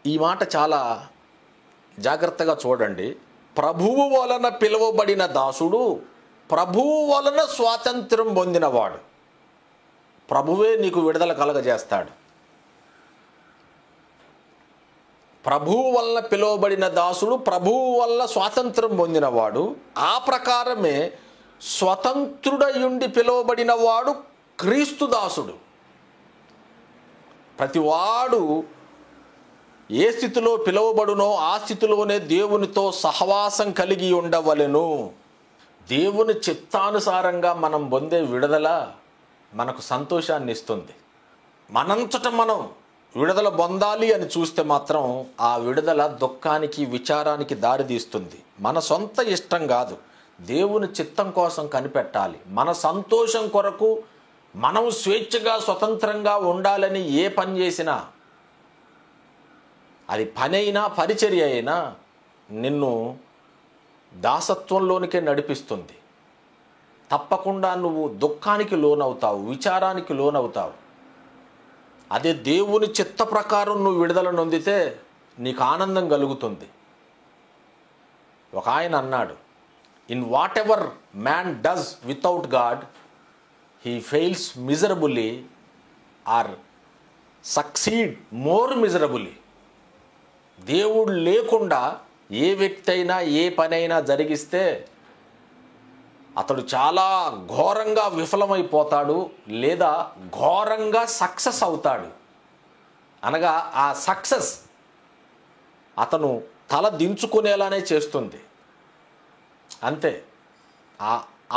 S1: ఈ మాట చాలా జాగ్రత్తగా చూడండి. ప్రభువు వలన పిలువబడిన దాసుడు ప్రభువు వలన స్వాతంత్రం పొందినవాడు. ప్రభువే నీకు విడుదల కలగజేస్తాడు. ప్రభువు వలన పిలువబడిన దాసుడు ప్రభువు వలన స్వాతంత్రం పొందినవాడు. ఆ ప్రకారమే స్వతంత్రుడయుండి పిలువబడిన వాడు క్రీస్తు దాసుడు. ప్రతివాడు ఏ స్థితిలో పిలువబడునో ఆ స్థితిలోనే దేవునితో సహవాసం కలిగి ఉండవలెను. దేవుని చిత్తానుసారంగా మనం పొందే విడుదల మనకు సంతోషాన్ని ఇస్తుంది. మనంతట మనం విడుదల పొందాలి అని చూస్తే మాత్రం ఆ విడుదల దుఃఖానికి, విచారానికి దారితీస్తుంది. మన సొంత ఇష్టం కాదు, దేవుని చిత్తం కోసం కనిపెట్టాలి. మన సంతోషం కొరకు మనం స్వేచ్ఛగా, స్వతంత్రంగా ఉండాలని ఏ పని చేసినా, అది పని అయినా పరిచర్య అయినా, నిన్ను దాసత్వంలోనికే నడిపిస్తుంది. తప్పకుండా నువ్వు దుఃఖానికి లోనవుతావు, విచారానికి లోనవుతావు. అదే దేవుని చిత్త ప్రకారం నువ్వు విడుదల నొందితే నీకు ఆనందం కలుగుతుంది. ఒక ఆయన అన్నాడు, in whatever man does without God he fails miserably or succeed more miserably. దేవుడు లేకుండా ఏ వ్యక్తి అయినా ఏ పనైనా జరిగిస్తే అతడు చాలా ఘోరంగా విఫలమైపోతాడు, లేదా ఘోరంగా సక్సెస్ అవుతాడు. అనగా ఆ సక్సెస్ అతను తల దించుకునేలానే చేస్తుంది. అంతే.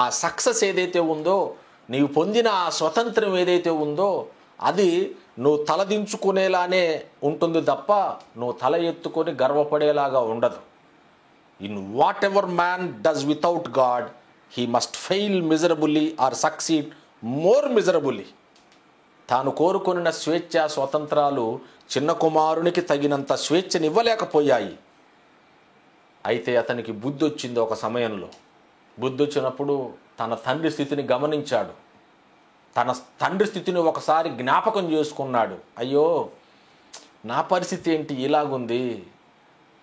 S1: ఆ సక్సెస్ ఏదైతే ఉందో, నీవు పొందిన ఆ స్వతంత్రం ఏదైతే ఉందో, అది నువ్వు తలదించుకునేలానే ఉంటుంది తప్ప నువ్వు తల ఎత్తుకొని గర్వపడేలాగా ఉండదు. In whatever man does without God he must fail miserably or succeed more miserably. తాను కోరుకొనిన స్వేచ్ఛ, స్వతంత్రాలు చిన్న కుమారునికి తగినంత స్వేచ్ఛనివ్వలేకపోయాయి. అయితే అతనికి బుద్ధి వచ్చింది. ఒక సమయంలో బుద్ధి వచ్చినప్పుడు తన తండ్రి స్థితిని గమనించాడు. తన తండ్రి స్థితిని ఒకసారి జ్ఞాపకం చేసుకున్నాడు. అయ్యో, నా పరిస్థితి ఏంటి ఇలాగుంది?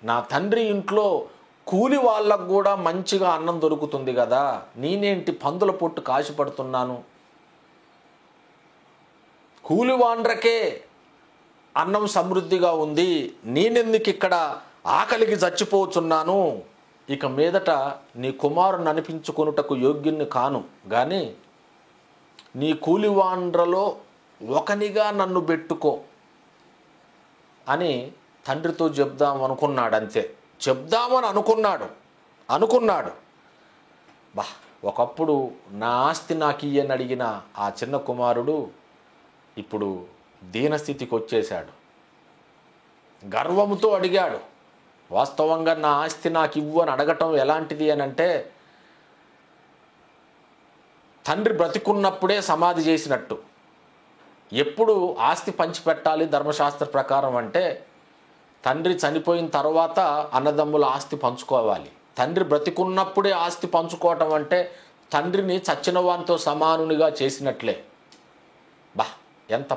S1: నా తండ్రి ఇంట్లో కూలి వాళ్ళకు కూడా మంచిగా అన్నం దొరుకుతుంది కదా, నేనేంటి పందుల పొట్టు కాశపడుతున్నాను? కూలి వాండ్రకే అన్నం సమృద్ధిగా ఉంది, నేనెందుకు ఇక్కడ ఆకలికి చచ్చిపోతున్నాను? ఇక మీదట నీ కుమారుని అనిపించుకొనుటకు యోగ్యుని కాను, కానీ నీ కూలివాండ్రలో ఒకనిగా నన్ను పెట్టుకో అని తండ్రితో చెప్దాం అనుకున్నాడు. అంతే, చెప్దామని అనుకున్నాడు. ఒకప్పుడు నా ఆస్తి నాకు ఇయ్యని అడిగిన ఆ చిన్న కుమారుడు ఇప్పుడు దీనస్థితికి వచ్చేశాడు. గర్వంతో అడిగాడు. వాస్తవంగా నా ఆస్తి నాకు ఇవ్వు అని అడగటం ఎలాంటిది అని అంటే, తండ్రి బ్రతికున్నప్పుడే సమాధి చేసినట్టు. ఎప్పుడు ఆస్తి పంచిపెట్టాలి ధర్మశాస్త్ర ప్రకారం అంటే, తండ్రి చనిపోయిన తర్వాత అన్నదమ్ముల ఆస్తి పంచుకోవాలి. తండ్రి బ్రతికున్నప్పుడే ఆస్తి పంచుకోవటం అంటే తండ్రిని చచ్చిన వానితో సమానునిగా చేసినట్లే. ఎంత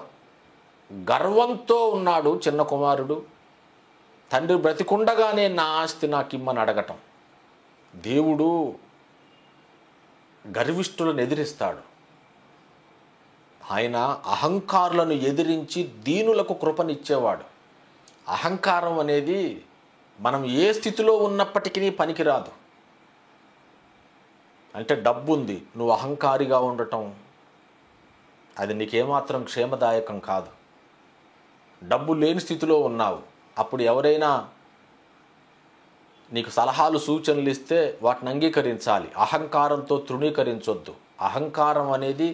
S1: గర్వంతో ఉన్నాడు చిన్న కుమారుడు. తండ్రి బ్రతికుండగానే నా ఆస్తి నాకు ఇమ్మని అడగటం. దేవుడు గర్విష్ఠులను ఎదిరిస్తాడు. ఆయన అహంకారులను ఎదిరించి దీనులకు కృపనిచ్చేవాడు. అహంకారం అనేది మనం ఏ స్థితిలో ఉన్నప్పటికీ పనికిరాదు. అంటే డబ్బు ఉంది, నువ్వు అహంకారిగా ఉండటం అది నీకేమాత్రం క్షేమదాయకం కాదు. డబ్బు లేని స్థితిలో ఉన్నావు, అప్పుడు ఎవరైనా నీకు సలహాలు, సూచనలు ఇస్తే వాటిని అంగీకరించాలి. అహంకారంతో తృణీకరించొద్దు. అహంకారం అనేది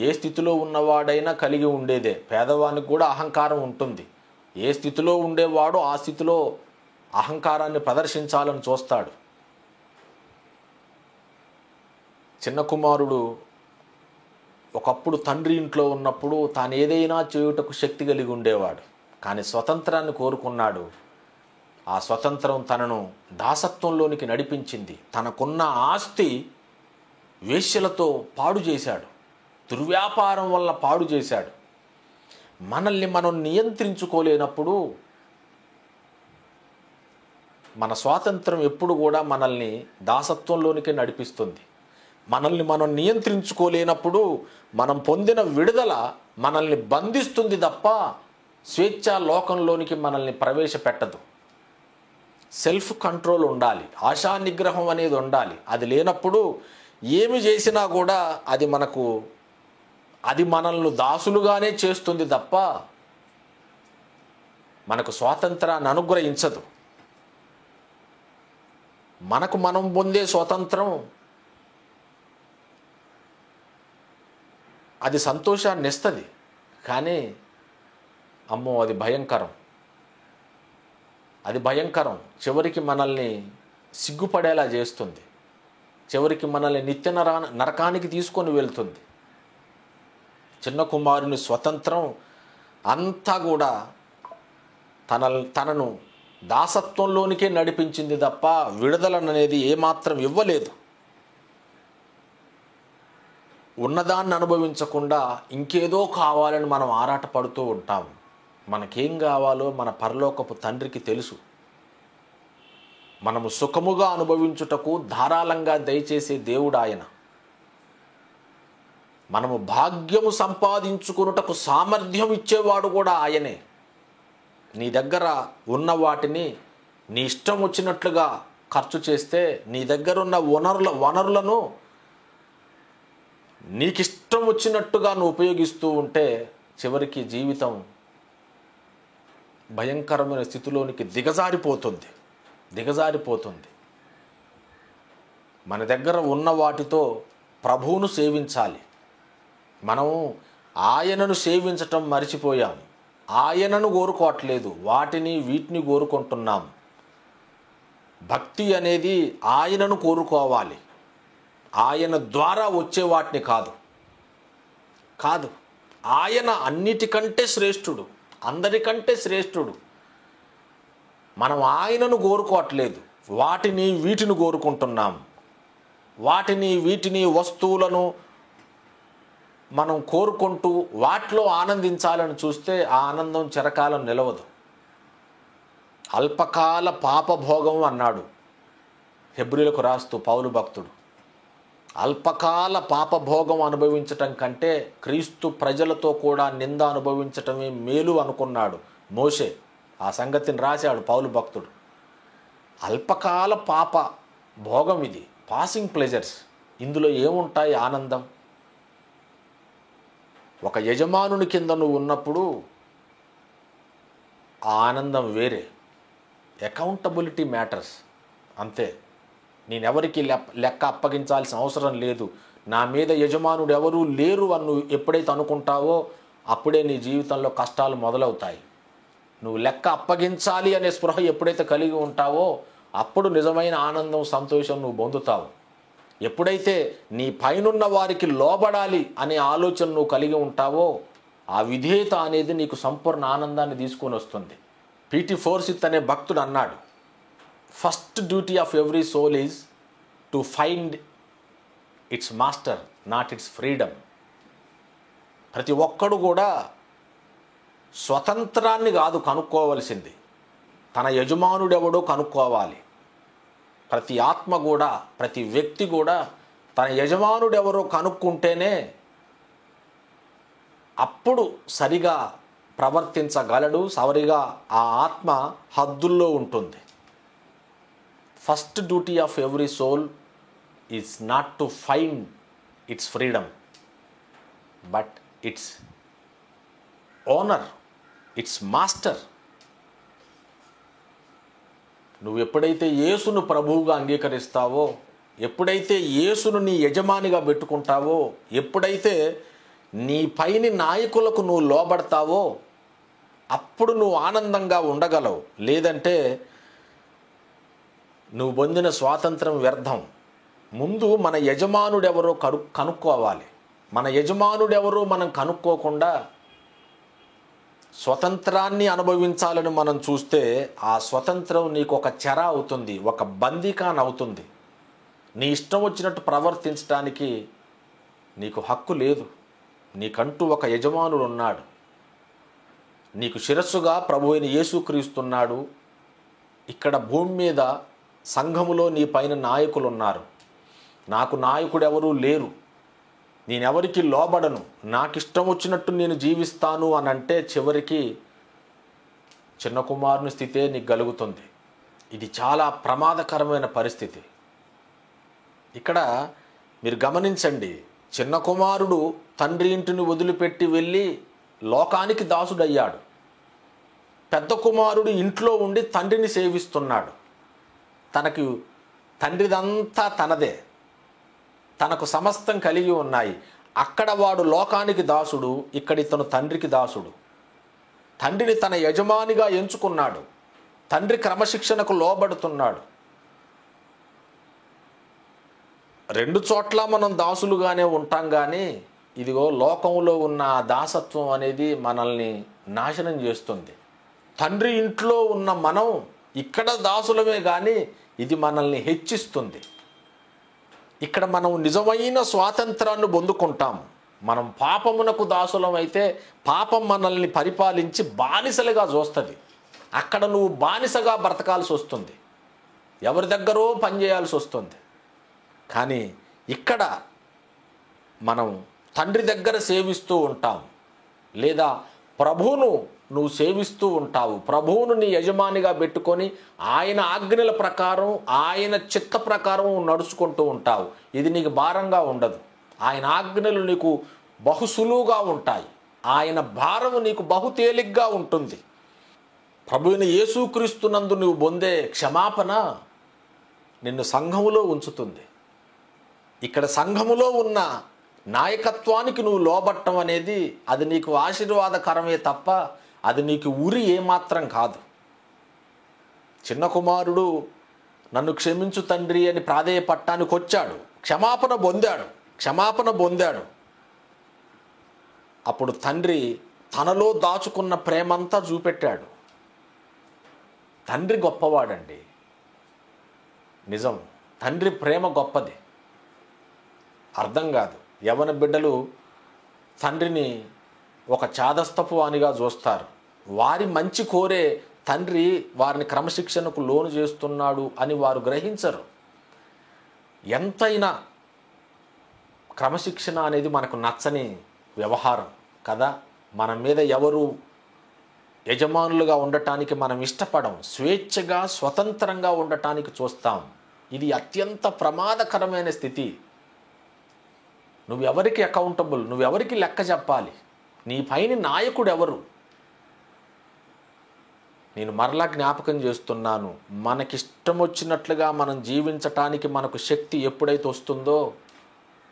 S1: ఏ స్థితిలో ఉన్నవాడైనా కలిగి ఉండేదే. పేదవానికి కూడా అహంకారం ఉంటుంది. ఏ స్థితిలో ఉండేవాడు ఆ స్థితిలో అహంకారాన్ని ప్రదర్శించాలని చూస్తాడు. చిన్న కుమారుడు ఒకప్పుడు తండ్రి ఇంట్లో ఉన్నప్పుడు తాను ఏదైనా చేయుటకు శక్తి కలిగి ఉండేవాడు. కానీ స్వతంత్రాన్ని కోరుకున్నాడు. ఆ స్వతంత్రం తనను దాసత్వంలోనికి నడిపించింది. తనకున్న ఆస్తి వేశ్యలతో పాడు చేశాడు. దుర్వ్యాపారం వల్ల పాడు చేశాడు. మనల్ని మనం నియంత్రించుకోలేనప్పుడు మన స్వాతంత్రం ఎప్పుడు కూడా మనల్ని దాసత్వంలోనికి నడిపిస్తుంది. మనల్ని మనం నియంత్రించుకోలేనప్పుడు మనం పొందిన విడుదల మనల్ని బంధిస్తుంది తప్ప స్వేచ్ఛా లోకంలోనికి మనల్ని ప్రవేశపెట్టదు. సెల్ఫ్ కంట్రోల్ ఉండాలి, ఆశా నిగ్రహం అనేది ఉండాలి. అది లేనప్పుడు ఏమి చేసినా కూడా అది మనల్ని దాసులుగానే చేస్తుంది తప్ప మనకు స్వాతంత్రాన్ని అనుగ్రహించదు. మనకు మనం పొందే స్వాతంత్రం అది సంతోషాన్ని ఇస్తుంది, కానీ అమ్మో అది భయంకరం. అది భయంకరం. చివరికి మనల్ని సిగ్గుపడేలా చేస్తుంది. చివరికి మనల్ని నిత్య నరకానికి తీసుకొని వెళ్తుంది. చిన్న కుమారుని స్వతంత్రం అంతా కూడా తనను దాసత్వంలోనికే నడిపించింది తప్ప విడుదలనేది ఏమాత్రం ఇవ్వలేదు. ఉన్నదాన్ని అనుభవించకుండా ఇంకేదో కావాలని మనం ఆరాటపడుతూ ఉంటాం. మనకేం కావాలో మన పరలోకపు తండ్రికి తెలుసు. మనము సుఖముగా అనుభవించుటకు ధారాళంగా దయచేసే దేవుడు ఆయన. మనము భాగ్యము సంపాదించుకున్నటకు సామర్థ్యం ఇచ్చేవాడు కూడా ఆయనే. నీ దగ్గర ఉన్న వాటిని నీ ఇష్టం వచ్చినట్లుగా ఖర్చు చేస్తే, నీ దగ్గర ఉన్న వనరులను నీకిష్టం వచ్చినట్టుగా నువ్వు ఉపయోగిస్తూ ఉంటే చివరికి జీవితం భయంకరమైన స్థితిలోనికి దిగజారిపోతుంది. మన దగ్గర ఉన్న వాటితో ప్రభువును సేవించాలి. మనము ఆయనను సేవించటం మర్చిపోయాం. ఆయనను కోరుకోవట్లేదు, వాటిని వీటిని కోరుకుంటున్నాం. భక్తి అనేది ఆయనను కోరుకోవాలి, ఆయన ద్వారా వచ్చే వాటిని కాదు. ఆయన అన్నిటికంటే శ్రేష్ఠుడు, అందరికంటే శ్రేష్ఠుడు. మనం ఆయనను కోరుకోవట్లేదు, వాటిని వీటిని కోరుకుంటున్నాం. వాటిని వీటిని వస్తువులను మనం కోరుకుంటూ వాటిలో ఆనందించాలని చూస్తే ఆ ఆనందం చిరకాలం నిలవదు. అల్పకాల పాపభోగం అన్నాడు హెబ్రీయులకు రాస్తూ పౌలు భక్తుడు. అల్పకాల పాపభోగం అనుభవించటం కంటే క్రీస్తు ప్రజలతో కూడా నింద అనుభవించటమే మేలు అనుకున్నాడు మోషే. ఆ సంగతిని రాశాడు పౌలు భక్తుడు. అల్పకాల పాప భోగం ఇది, పాసింగ్ ప్లెజర్స్. ఇందులో ఏముంటాయి ఆనందం? ఒక యజమానుని కింద నువ్వు ఉన్నప్పుడు ఆ ఆనందం వేరే. అకౌంటబిలిటీ మ్యాటర్స్, అంతే. నేనెవరికి లెక్క అప్పగించాల్సిన అవసరం లేదు, నా మీద యజమానుడు ఎవరూ లేరు అని నువ్వు ఎప్పుడైతే అనుకుంటావో అప్పుడే నీ జీవితంలో కష్టాలు మొదలవుతాయి. నువ్వు లెక్క అప్పగించాలి అనే స్పృహ ఎప్పుడైతే కలిగి ఉంటావో అప్పుడు నిజమైన ఆనందం, సంతోషం నువ్వు పొందుతావు. ఎప్పుడైతే నీ పైనున్న వారికి లోబడాలి అనే ఆలోచన నువ్వు కలిగి ఉంటావో ఆ విధేయత అనేది నీకు సంపూర్ణ ఆనందాన్ని తీసుకొని వస్తుంది. పీటీ ఫోర్సిత్ అనే భక్తుడు అన్నాడు, first duty of every soul is to find its master, not its freedom. ప్రతి ఒక్కడు కూడా స్వతంత్రాన్ని కాదు కనుక్కోవలసింది, తన యజమానుడెవడో కనుక్కోవాలి. ప్రతి ఆత్మ కూడా, ప్రతి వ్యక్తి కూడా తన యజమానుడెవరో కనుక్కుంటేనే అప్పుడు సరిగా ప్రవర్తించగలడు, సరిగా ఆ ఆత్మ హద్దుల్లో ఉంటుంది. First duty of every soul is not to find its freedom but its owner, its master. నువ్వు ఎప్పుడైతే యేసును ప్రభువుగా అంగీకరిస్తావో, ఎప్పుడైతే యేసును నీ యజమానిగా పెట్టుకుంటావో, ఎప్పుడైతే నీ పైని నాయకులకు నువ్వు లోబడతావో అప్పుడు నువ్వు ఆనందంగా ఉండగలవు. లేదంటే నువ్వు పొందిన స్వాతంత్రం వ్యర్థం. ముందు మన యజమానుడెవరో కనుక్కోవాలి. మన యజమానుడెవరో మనం కనుక్కోకుండా స్వతంత్రాన్ని అనుభవించాలని మనం చూస్తే ఆ స్వతంత్రం నీకు ఒక చెర అవుతుంది, ఒక బందీకాన్ అవుతుంది. నీ ఇష్టం వచ్చినట్టు ప్రవర్తించడానికి నీకు హక్కు లేదు. నీకంటూ ఒక యజమానుడు ఉన్నాడు. నీకు శిరస్సుగా ప్రభు అయిన యేసుక్రీస్తున్నాడు. ఇక్కడ భూమి మీద సంఘములో నీ పైన నాయకులు ఉన్నారు. నాకు నాయకుడు ఎవరూ లేరు, నేనెవరికి లోబడను, నాకు ఇష్టం వచ్చినట్టు నేను జీవిస్తాను అని అంటే చివరికి చిన్న కుమారుని స్థితే నీకు కలుగుతుంది. ఇది చాలా ప్రమాదకరమైన పరిస్థితి. ఇక్కడ మీరు గమనించండి, చిన్న కుమారుడు తండ్రి ఇంటిని వదిలిపెట్టి వెళ్ళి లోకానికి దాసుడయ్యాడు. పెద్ద కుమారుడు ఇంట్లో ఉండి తండ్రిని సేవిస్తున్నాడు. తనకు తండ్రిదంతా తనదే, తనకు సమస్తం కలిగి ఉన్నాయి. అక్కడ వాడు లోకానికి దాసుడు, ఇక్కడ ఇతను తండ్రికి దాసుడు. తండ్రిని తన యజమానిగా ఎంచుకున్నాడు, తండ్రి క్రమశిక్షణకు లోబడుతున్నాడు. రెండు చోట్ల మనం దాసులుగానే ఉంటాం, కానీ ఇదిగో లోకంలో ఉన్న దాసత్వం అనేది మనల్ని నాశనం చేస్తుంది. తండ్రి ఇంట్లో ఉన్న మనం ఇక్కడ దాసులమే, కానీ ఇది మనల్ని హెచ్చిస్తుంది. ఇక్కడ మనం నిజమైన స్వాతంత్రాన్ని పొందుకుంటాం. మనం పాపమునకు దాసులం అయితే పాపం మనల్ని పరిపాలించి బానిసలుగా చూస్తుంది. అక్కడ నువ్వు బానిసగా బ్రతకాల్సి వస్తుంది, ఎవరి దగ్గరో పనిచేయాల్సి వస్తుంది. కానీ ఇక్కడ మనం తండ్రి దగ్గర సేవిస్తూ ఉంటాం, లేదా ప్రభువును నువ్వు సేవిస్తూ ఉంటావు. ప్రభువును నీ యజమానిగా పెట్టుకొని ఆయన ఆజ్ఞల ప్రకారం, ఆయన చిత్త ప్రకారం నడుచుకుంటూ ఉంటావు. ఇది నీకు భారంగా ఉండదు. ఆయన ఆజ్ఞలు నీకు బహు సులువుగా ఉంటాయి. ఆయన భారము నీకు బహు తేలిగ్గా ఉంటుంది. ప్రభువుని యేసుక్రీస్తునందు నువ్వు పొందే క్షమాపణ నిన్ను సంఘములో ఉంచుతుంది. ఇక్కడ సంఘములో ఉన్న నాయకత్వానికి నువ్వు లోబట్టం అనేది అది నీకు ఆశీర్వాదకరమే తప్ప అది నీకు ఉరి ఏమాత్రం కాదు. చిన్న కుమారుడు నన్ను క్షమించు తండ్రి అని ప్రాధేయపట్టానికి వచ్చాడు, క్షమాపణ పొందాడు. అప్పుడు తండ్రి తనలో దాచుకున్న ప్రేమంతా చూపెట్టాడు. తండ్రి గొప్పవాడండి, నిజం. తండ్రి ప్రేమ గొప్పది, అర్థం కాదు. యవన బిడ్డలు తండ్రిని ఒక చాదస్తపు వానిగా చూస్తారు. వారి మంచి కోరే తండ్రి వారిని క్రమశిక్షణకు లోను చేస్తున్నాడు అని వారు గ్రహించరు. ఎంతైనా క్రమశిక్షణ అనేది మనకు నచ్చని వ్యవహారం కదా. మన మీద ఎవరు యజమానులుగా ఉండటానికి మనం ఇష్టపడం, స్వేచ్ఛగా స్వతంత్రంగా ఉండటానికి చూస్తాం. ఇది అత్యంత ప్రమాదకరమైన స్థితి. నువ్వెవరికి అకౌంటబుల్, నువ్వెవరికి లెక్క చెప్పాలి, నీ పైన నాయకుడు ఎవరు? నేను మరలా జ్ఞాపకం చేస్తున్నాను, మనకిష్టం వచ్చినట్లుగా మనం జీవించటానికి మనకు శక్తి ఎప్పుడైతే వస్తుందో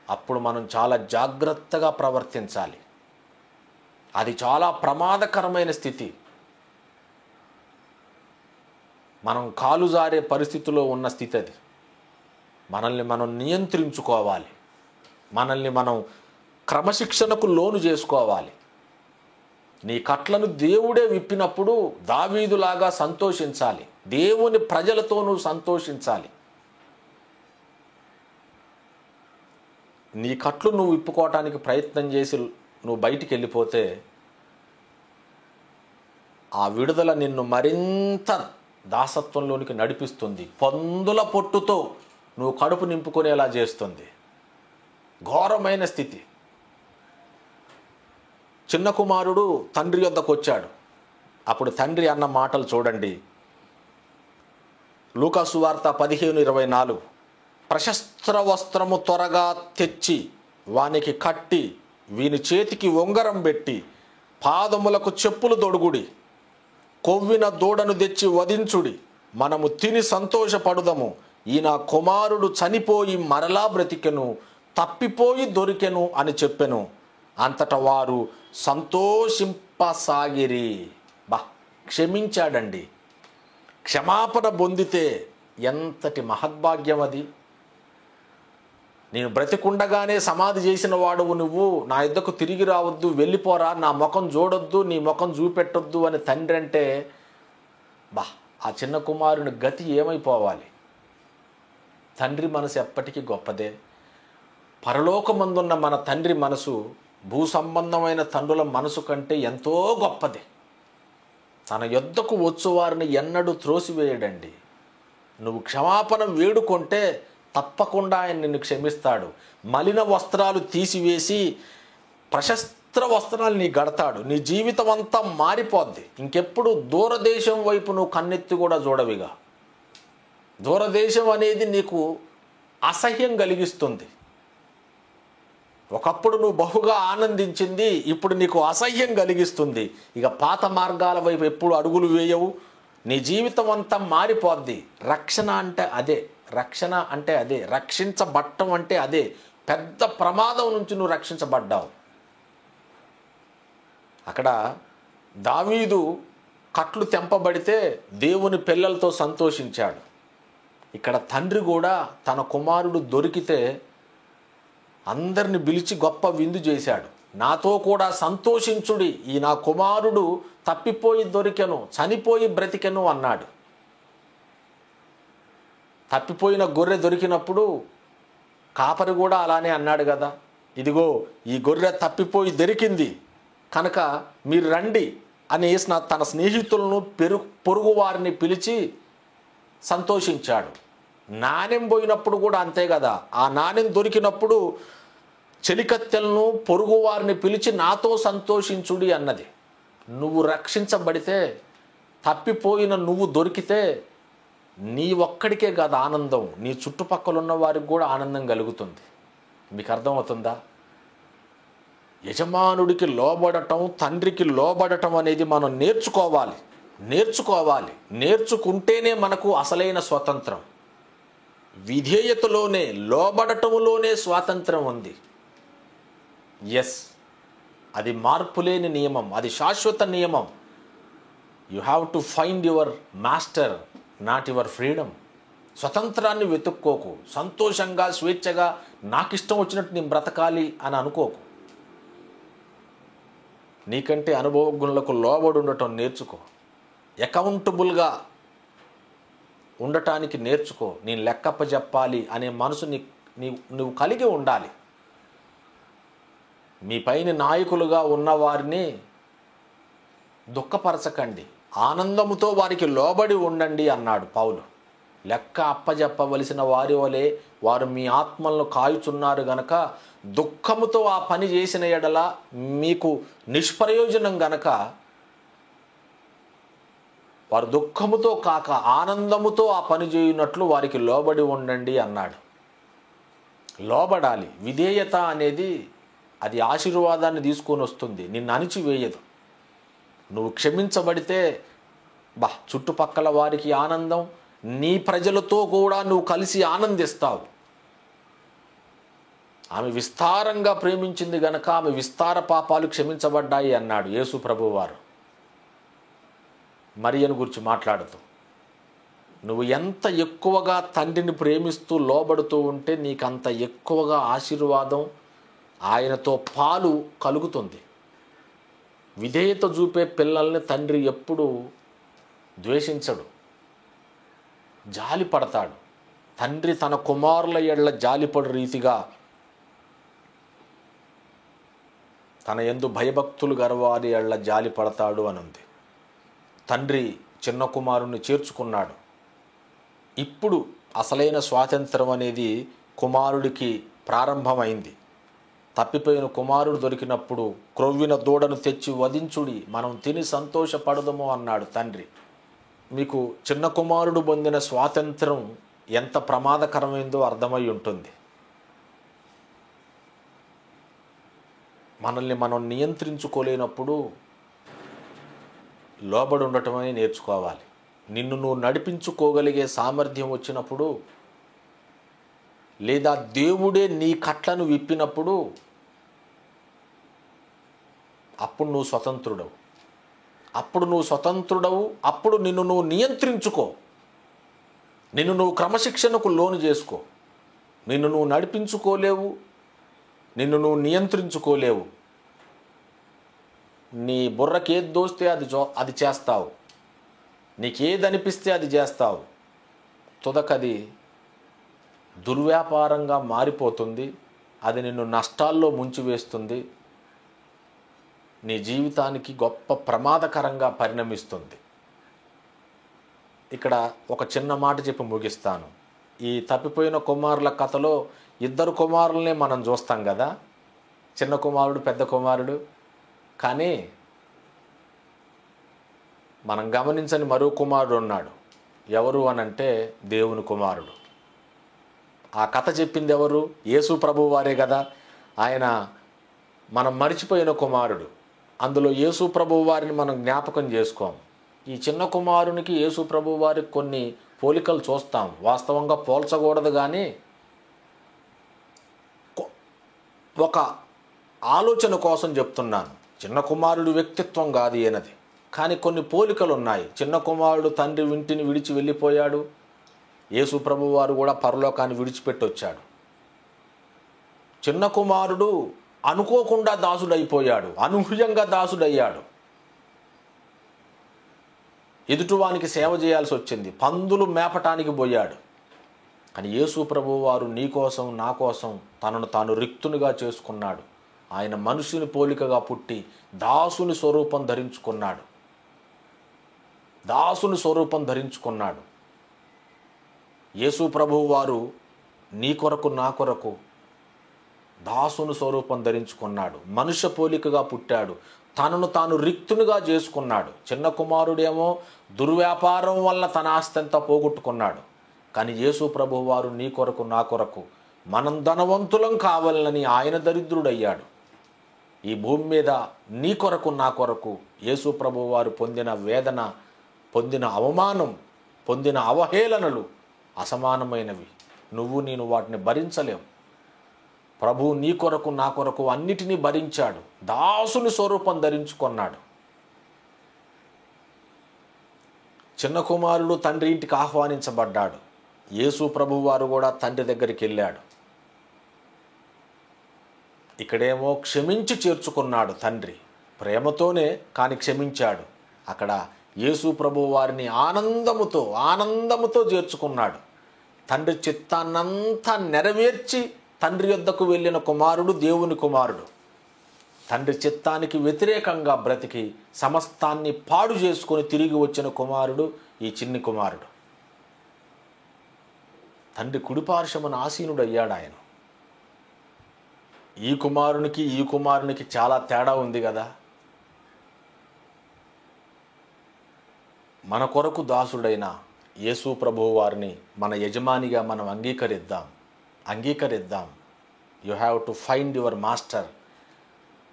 S1: అప్పుడు మనం చాలా జాగ్రత్తగా ప్రవర్తించాలి. అది చాలా ప్రమాదకరమైన స్థితి. మనం కాలు జారే పరిస్థితిలో ఉన్న స్థితి అది. మనల్ని మనం నియంత్రించుకోవాలి, మనల్ని మనం క్రమశిక్షణకు లోను చేసుకోవాలి. నీ కట్లను దేవుడే విప్పినప్పుడు దావీదులాగా సంతోషించాలి. దేవుని ప్రజలతో నువ్వు సంతోషించాలి. నీ కట్లు నువ్వు విప్పుకోవటానికి ప్రయత్నం చేసి నువ్వు బయటికి వెళ్ళిపోతే ఆ విడుదల నిన్ను మరింత దాసత్వంలోనికి నడిపిస్తుంది. పందుల పొట్టుతో నువ్వు కడుపు నింపుకునేలా చేస్తుంది. ఘోరమైన స్థితి. చిన్న కుమారుడు తండ్రి వద్దకు వచ్చాడు. అప్పుడు తండ్రి అన్న మాటలు చూడండి. లూకా సువార్త 15:24. ప్రశస్త్ర వస్త్రము త్వరగా తెచ్చి వానికి కట్టి వీని చేతికి ఉంగరం పెట్టి పాదములకు చెప్పులు తొడుగుడి, కొవ్విన దూడను తెచ్చి వధించుడి, మనము తిని సంతోషపడుదము. ఈయన కుమారుడు చనిపోయి మరలా బ్రతికెను, తప్పిపోయి దొరికెను అని చెప్పెను. అంతటా వారు సంతోషింపసాగిరి. క్షమించాడండి. క్షమాపణ పొందితే ఎంతటి మహద్భాగ్యం అది. నేను బ్రతికుండగానే సమాధి చేసిన వాడువు నువ్వు, నా యుద్ధకు తిరిగి రావద్దు, వెళ్ళిపోరా, నా ముఖం చూడొద్దు, నీ ముఖం చూపెట్టొద్దు అని తండ్రి అంటే ఆ చిన్న కుమారుని గతి ఏమైపోవాలి? తండ్రి మనసు ఎప్పటికీ గొప్పదే. పరలోకమందున్న మన తండ్రి మనసు భూ సంబంధమైన తండ్రుల మనసు కంటే ఎంతో గొప్పది. తన యొద్దకు వచ్చువారిని ఎన్నడూ త్రోసివేయడండి. నువ్వు క్షమాపణ వేడుకుంటే తప్పకుండా ఆయన నిన్ను క్షమిస్తాడు. మలిన వస్త్రాలు తీసివేసి ప్రశస్త్ర వస్త్రాలు నీ గడతాడు. నీ జీవితం అంతా మారిపోద్ది. ఇంకెప్పుడు దూరదేశం వైపు నువ్వు కన్నెత్తి కూడా చూడవిగా. దూరదేశం అనేది నీకు అసహ్యం కలిగిస్తుంది. ఒకప్పుడు నువ్వు బహుగా ఆనందించింది ఇప్పుడు నీకు అసహ్యం కలిగిస్తుంది. ఇక పాత మార్గాల వైపు ఎప్పుడు అడుగులు వేయవు. నీ జీవితం అంతా మారిపోద్ది. రక్షణ అంటే అదే, రక్షణ అంటే అదే, రక్షించబడటం అంటే అదే. పెద్ద ప్రమాదం నుంచి నువ్వు రక్షించబడ్డావు. అక్కడ దావీదు కట్లు తెంపబడితే దేవుని పిల్లలతో సంతోషించాడు. ఇక్కడ తండ్రి కూడా తన కుమారుడు దొరికితే అందరిని పిలిచి గొప్ప విందు చేశాడు. నాతో కూడా సంతోషించుడి, ఈ నా కుమారుడు తప్పిపోయి దొరికెను, చనిపోయి బ్రతికెను అన్నాడు. తప్పిపోయిన గొర్రె దొరికినప్పుడు కాపరి కూడా అలానే అన్నాడు కదా, ఇదిగో ఈ గొర్రె తప్పిపోయి దొరికింది కనుక మీరు రండి అని తన స్నేహితులను పొరుగు వారిని పిలిచి సంతోషించాడు. నాణెం పోయినప్పుడు కూడా అంతే కదా, ఆ నాణెం దొరికినప్పుడు చెలికత్తెలను పొరుగు వారిని పిలిచి నాతో సంతోషించుడి అన్నది. నువ్వు రక్షించబడితే, తప్పిపోయిన నువ్వు దొరికితే నీ ఒక్కడికే కాదు ఆనందం, నీ చుట్టుపక్కల ఉన్న వారికి కూడా ఆనందం కలుగుతుంది. మీకు అర్థమవుతుందా? యజమానుడికి లోబడటం, తండ్రికి లోబడటం అనేది మనం నేర్చుకోవాలి. నేర్చుకుంటేనే మనకు అసలైన స్వాతంత్రం. విధేయతలోనే, లోబడటంలోనే స్వాతంత్రం ఉంది. ఎస్, అది మార్పులేని నియమం, అది శాశ్వత నియమం. You have to find your master, not your freedom. స్వతంత్రాన్ని వెతుక్కోకు. సంతోషంగా, స్వేచ్ఛగా నాకు ఇష్టం వచ్చినట్టు నేను బ్రతకాలి అని అనుకోకు. నీకంటే అనుభవజ్ఞులకు లోబడి ఉండటం నేర్చుకో. అకౌంటబుల్గా ఉండటానికి నేర్చుకో. నేను లెక్కప్ప చెప్పాలి అనే మనసు నువ్వు కలిగి ఉండాలి. మీ పైన నాయకులుగా ఉన్నవారిని దుఃఖపరచకండి, ఆనందముతో వారికి లోబడి ఉండండి అన్నాడు పౌలు. లెక్క అప్పజెప్పవలసిన వారి వలె వారు మీ ఆత్మలను కాయుచున్నారు గనక దుఃఖముతో ఆ పని చేసిన ఎడల మీకు నిష్ప్రయోజనం గనక వారు దుఃఖముతో కాక ఆనందముతో ఆ పని చేయునట్లు వారికి లోబడి ఉండండి అన్నాడు. లోబడాలి. విధేయత అనేది అది ఆశీర్వాదాన్ని తీసుకొని వస్తుంది, నిన్ను అణిచివేయదు. నువ్వు క్షమించబడితే చుట్టుపక్కల వారికి ఆనందం, నీ ప్రజలతో కూడా నువ్వు కలిసి ఆనందిస్తావు. ఆమె విస్తారంగా ప్రేమించింది గనక ఆమె విస్తార పాపాలు క్షమించబడ్డాయి అన్నాడు యేసు ప్రభువారు మరియను గురించి మాట్లాడుతూ. నువ్వు ఎంత ఎక్కువగా తండ్రిని ప్రేమిస్తూ లోబడుతూ ఉంటే నీకంత ఎక్కువగా ఆశీర్వాదం, ఆయనతో పాలు కలుగుతుంది. విధేయత చూపే పిల్లల్ని తండ్రి ఎప్పుడూ ద్వేషించడు, జాలి పడతాడు. తండ్రి తన కుమారుల ఎడల జాలిపడు రీతిగా తన యందు భయభక్తులు గలవారి ఎడల జాలి పడతాడు అనుంది. తండ్రి చిన్న కుమారుణ్ణి చేర్చుకున్నాడు. ఇప్పుడు అసలైన స్వాతంత్రం అనేది కుమారుడికి ప్రారంభమైంది. తప్పిపోయిన కుమారుడు దొరికినప్పుడు క్రొవ్విన దూడను తెచ్చి వధించుడి, మనం తిని సంతోషపడదము అన్నాడు తండ్రి. మీకు చిన్న కుమారుడు పొందిన స్వాతంత్రం ఎంత ప్రమాదకరమైందో అర్థమై ఉంటుంది. మనల్ని మనం నియంత్రించుకోలేనప్పుడు లోబడి ఉండటమని నేర్చుకోవాలి. నిన్ను నువ్వు నడిపించుకోగలిగే సామర్థ్యం వచ్చినప్పుడు, లేదా దేవుడే నీ కట్లను విప్పినప్పుడు అప్పుడు నువ్వు స్వతంత్రుడవు. అప్పుడు నిన్ను నువ్వు నియంత్రించుకో. నిన్ను నువ్వు క్రమశిక్షణకు లోను చేసుకో. నిన్ను నువ్వు నడిపించుకోలేవు, నిన్ను నువ్వు నియంత్రించుకోలేవు. నీ బుర్రకి ఏది దోస్తే అది చేస్తావు, నీకేది అనిపిస్తే అది చేస్తావు. తుదకది దుర్వ్యాపారంగా మారిపోతుంది. అది నిన్ను నష్టాల్లో ముంచివేస్తుంది, నీ జీవితానికి గొప్ప ప్రమాదకరంగా పరిణమిస్తుంది. ఇక్కడ ఒక చిన్న మాట చెప్పి ముగిస్తాను. ఈ తప్పిపోయిన కుమారుల కథలో ఇద్దరు కుమారులనే మనం చూస్తాం కదా, చిన్న కుమారుడు, పెద్ద కుమారుడు. కానీ మనం గమనించని మరో కుమారుడు ఉన్నాడు. ఎవరు అనంటే దేవుని కుమారుడు. ఆ కథ చెప్పింది ఎవరు? యేసు ప్రభువు వారే కదా. ఆయన మనం మరిచిపోయిన కుమారుడు. అందులో యేసు ప్రభువు వారిని మనం జ్ఞాపకం చేసుకోం. ఈ చిన్న కుమారునికి యేసు ప్రభువు వారికి కొన్ని పోలికలు చూస్తాం. వాస్తవంగా పోల్చకూడదు, కానీ ఒక ఆలోచన కోసం చెప్తున్నాను. చిన్న కుమారుడు వ్యక్తిత్వం కాదు ఈయనది, కానీ కొన్ని పోలికలు ఉన్నాయి. చిన్న కుమారుడు తండ్రి ఇంటిని విడిచి వెళ్ళిపోయాడు. యేసు ప్రభువు వారు కూడా పరలోకాన్ని విడిచిపెట్టి వచ్చాడు. చిన్న కుమారుడు అనుకోకుండా దాసుడైపోయాడు, అనూహ్యంగా దాసుడయ్యాడు. ఎదుటివానికి సేవ చేయాల్సి వచ్చింది, పందులు మేపటానికి పోయాడు. కానీ యేసు ప్రభువు వారు నీ కోసం నా కోసం తనను తాను రిక్తునిగా చేసుకున్నాడు. ఆయన మనుషుని పోలికగా పుట్టి దాసుని స్వరూపం ధరించుకున్నాడు. దాసుని స్వరూపం ధరించుకున్నాడు. యేసు ప్రభువు వారు నీ కొరకు నా కొరకు దాసుని స్వరూపం ధరించుకున్నాడు. మనుష్య పోలికగా పుట్టాడు. తనను తాను రిక్తునిగా చేసుకున్నాడు. చిన్న కుమారుడేమో దుర్వ్యాపారం వల్ల తన ఆస్తి అంతా పోగొట్టుకున్నాడు. కానీ యేసు ప్రభువు వారు నీ కొరకు నా కొరకు మనం ధనవంతులం కావాలని ఆయన దరిద్రుడయ్యాడు. ఈ భూమి మీద నీ కొరకు నా కొరకు యేసు ప్రభువు వారు పొందిన వేదన, పొందిన అవమానం, పొందిన అవహేళనలు అసమానమైనవి. నువ్వు నేను వాటిని భరించలేం. ప్రభువు నీ కొరకు నా కొరకు అన్నిటినీ భరించాడు. దాసుని స్వరూపం ధరించుకున్నాడు. చిన్న కుమారుడు తండ్రి ఇంటికి ఆహ్వానించబడ్డాడు. యేసు ప్రభువు వారు కూడా తండ్రి దగ్గరికి వెళ్ళాడు. ఇక్కడేమో క్షమించి చేర్చుకున్నాడు తండ్రి, ప్రేమతోనే కానీ క్షమించాడు. అక్కడ యేసు ప్రభువు వారిని ఆనందముతో చేర్చుకున్నాడు. తండ్రి చిత్తాన్నంతా నెరవేర్చి తండ్రి యొద్దకు వెళ్ళిన కుమారుడు దేవుని కుమారుడు. తండ్రి చిత్తానికి వ్యతిరేకంగా బ్రతికి సమస్తాన్ని పాడు చేసుకొని తిరిగి వచ్చిన కుమారుడు ఈ చిన్ని కుమారుడు. తండ్రి కుడిపార్శ్వమున ఆసీనుడయ్యాడు ఆయన. ఈ కుమారునికి చాలా తేడా ఉంది కదా. మన కొరకు దాసుడైన యేసు ప్రభువు వారిని మన యజమానిగా మనం అంగీకరిద్దాం. You have to find your master.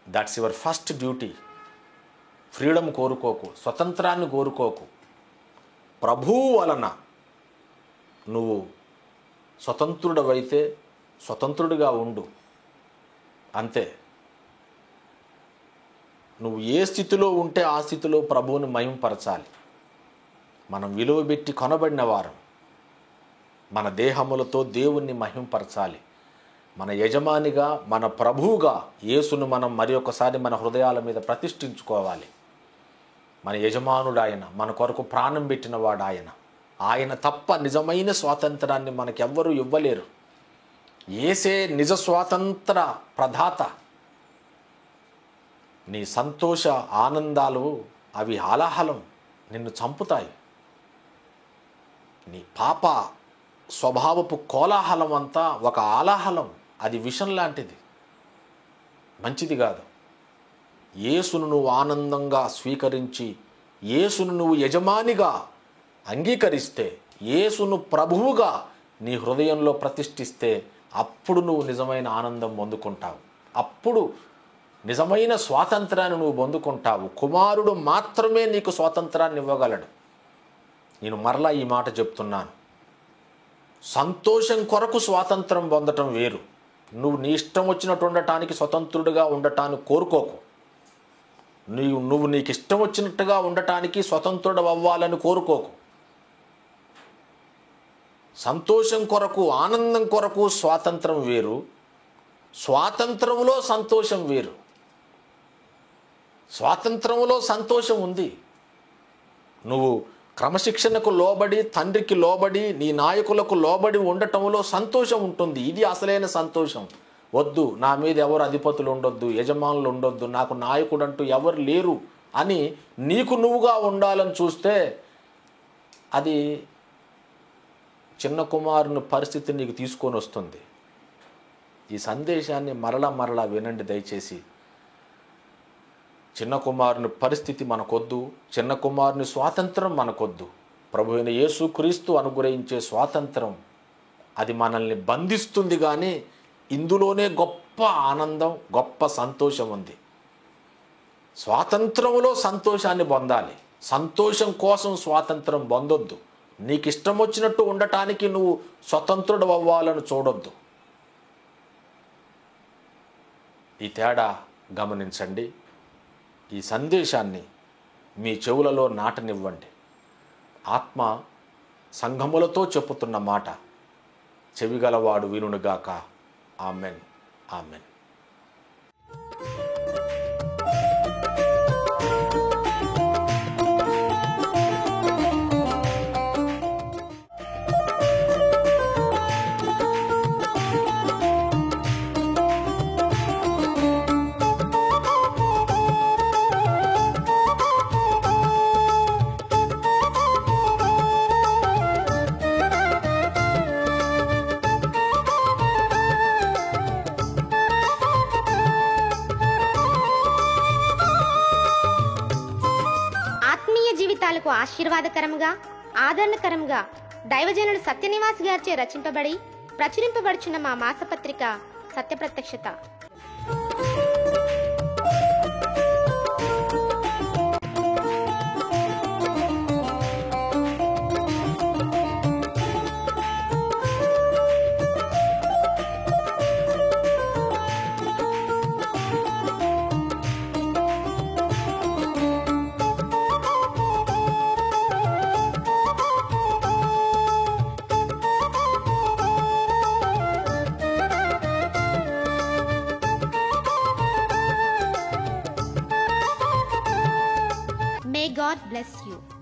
S1: That's your first duty. Freedom కోరుకోకు, స్వతంత్రాన్ని కోరుకోకు. ప్రభువు వలన నువ్వు స్వతంత్రుడవైతే స్వతంత్రుడిగా ఉండు, అంతే. నువ్వు ఏ స్థితిలో ఉంటే ఆ స్థితిలో ప్రభువుని మహిమపరచాలి. మనం విలువ పెట్టి కొనబడిన వారం. మన దేహములతో దేవుణ్ణి మహిమపరచాలి. మన యజమానిగా, మన ప్రభువుగా యేసును మనం మరి ఒకసారి మన హృదయాల మీద ప్రతిష్ఠించుకోవాలి. మన యజమానుడు ఆయన, మన కొరకు ప్రాణం పెట్టినవాడు ఆయన. ఆయన తప్ప నిజమైన స్వాతంత్రాన్ని మనకెవ్వరూ ఇవ్వలేరు. యేసే నిజ స్వాతంత్ర ప్రదాత. నీ సంతోష ఆనందాలు అవి హాలాహలం, నిన్ను చంపుతాయి. నీ పాప స్వభావపు కోలాహలం అంతా ఒక ఆలాహలం, అది విషం లాంటిది, మంచిది కాదు. యేసును నువ్వు ఆనందంగా స్వీకరించి, యేసును నువ్వు యజమానిగా అంగీకరిస్తే, యేసును ప్రభువుగా నీ హృదయంలో ప్రతిష్ఠిస్తే, అప్పుడు నువ్వు నిజమైన ఆనందం పొందుకుంటావు. అప్పుడు నిజమైన స్వాతంత్రాన్ని నువ్వు పొందుకుంటావు. కుమారుడు మాత్రమే నీకు స్వాతంత్రాన్ని ఇవ్వగలడు. నేను మరలా ఈ మాట చెప్తున్నాను. సంతోషం కొరకు స్వాతంత్రం పొందటం వేరు. నువ్వు నీ ఇష్టం వచ్చినట్టు ఉండటానికి, స్వతంత్రుడిగా ఉండటానికి కోరుకోకు. నువ్వు నీకు ఇష్టం వచ్చినట్టుగా ఉండటానికి స్వతంత్రుడు అవ్వాలని కోరుకోకు. సంతోషం కొరకు, ఆనందం కొరకు స్వాతంత్రం వేరు, స్వాతంత్రంలో సంతోషం వేరు. స్వాతంత్రంలో సంతోషం ఉంది. నువ్వు క్రమశిక్షణకు లోబడి, తండ్రికి లోబడి, నీ నాయకులకు లోబడి ఉండటంలో సంతోషం ఉంటుంది. ఇది అసలైన సంతోషం. వద్దు, నా మీద ఎవరు అధిపతులు ఉండొద్దు, యజమానులు ఉండొద్దు, నాకు నాయకుడు అంటూ ఎవరు లేరు అని నీకు నువ్వుగా ఉండాలని చూస్తే అది చిన్న కుమారుని పరిస్థితి నీకు తీసుకొని వస్తుంది. ఈ సందేశాన్ని మరలా వినండి దయచేసి. చిన్న కుమారుని పరిస్థితి మనకొద్దు, చిన్న కుమారుని స్వాతంత్రం మనకొద్దు. ప్రభువైన యేసుక్రీస్తు అనుగ్రహించే స్వాతంత్రం అది మనల్ని బంధిస్తుంది, కానీ ఇందులోనే గొప్ప గొప్ప ఆనందం, గొప్ప సంతోషం ఉంది. స్వాతంత్రంలో సంతోషాన్ని పొందాలి. సంతోషం కోసం స్వాతంత్రం పొందొద్దు. నీకు ఇష్టం వచ్చినట్టు ఉండటానికి నువ్వు స్వతంత్రుడు అవ్వాలని చూడొద్దు. ఈ తేడా గమనించండి. ఈ సందేశాన్ని మీ చెవులలో నాటనివ్వండి. ఆత్మ సంఘములతో చెప్పుతున్న మాట చెవిగలవాడు వినుగాక. Amen, amen.
S2: జీవితాలకు ఆశీర్వాదకరంగా, ఆదరణకరంగా దైవజనుడు సత్యనివాస్ గారిచే రచింపబడి ప్రచురింపబడుచున్న మా మాసపత్రిక సత్యప్రత్యక్షత. May God bless you.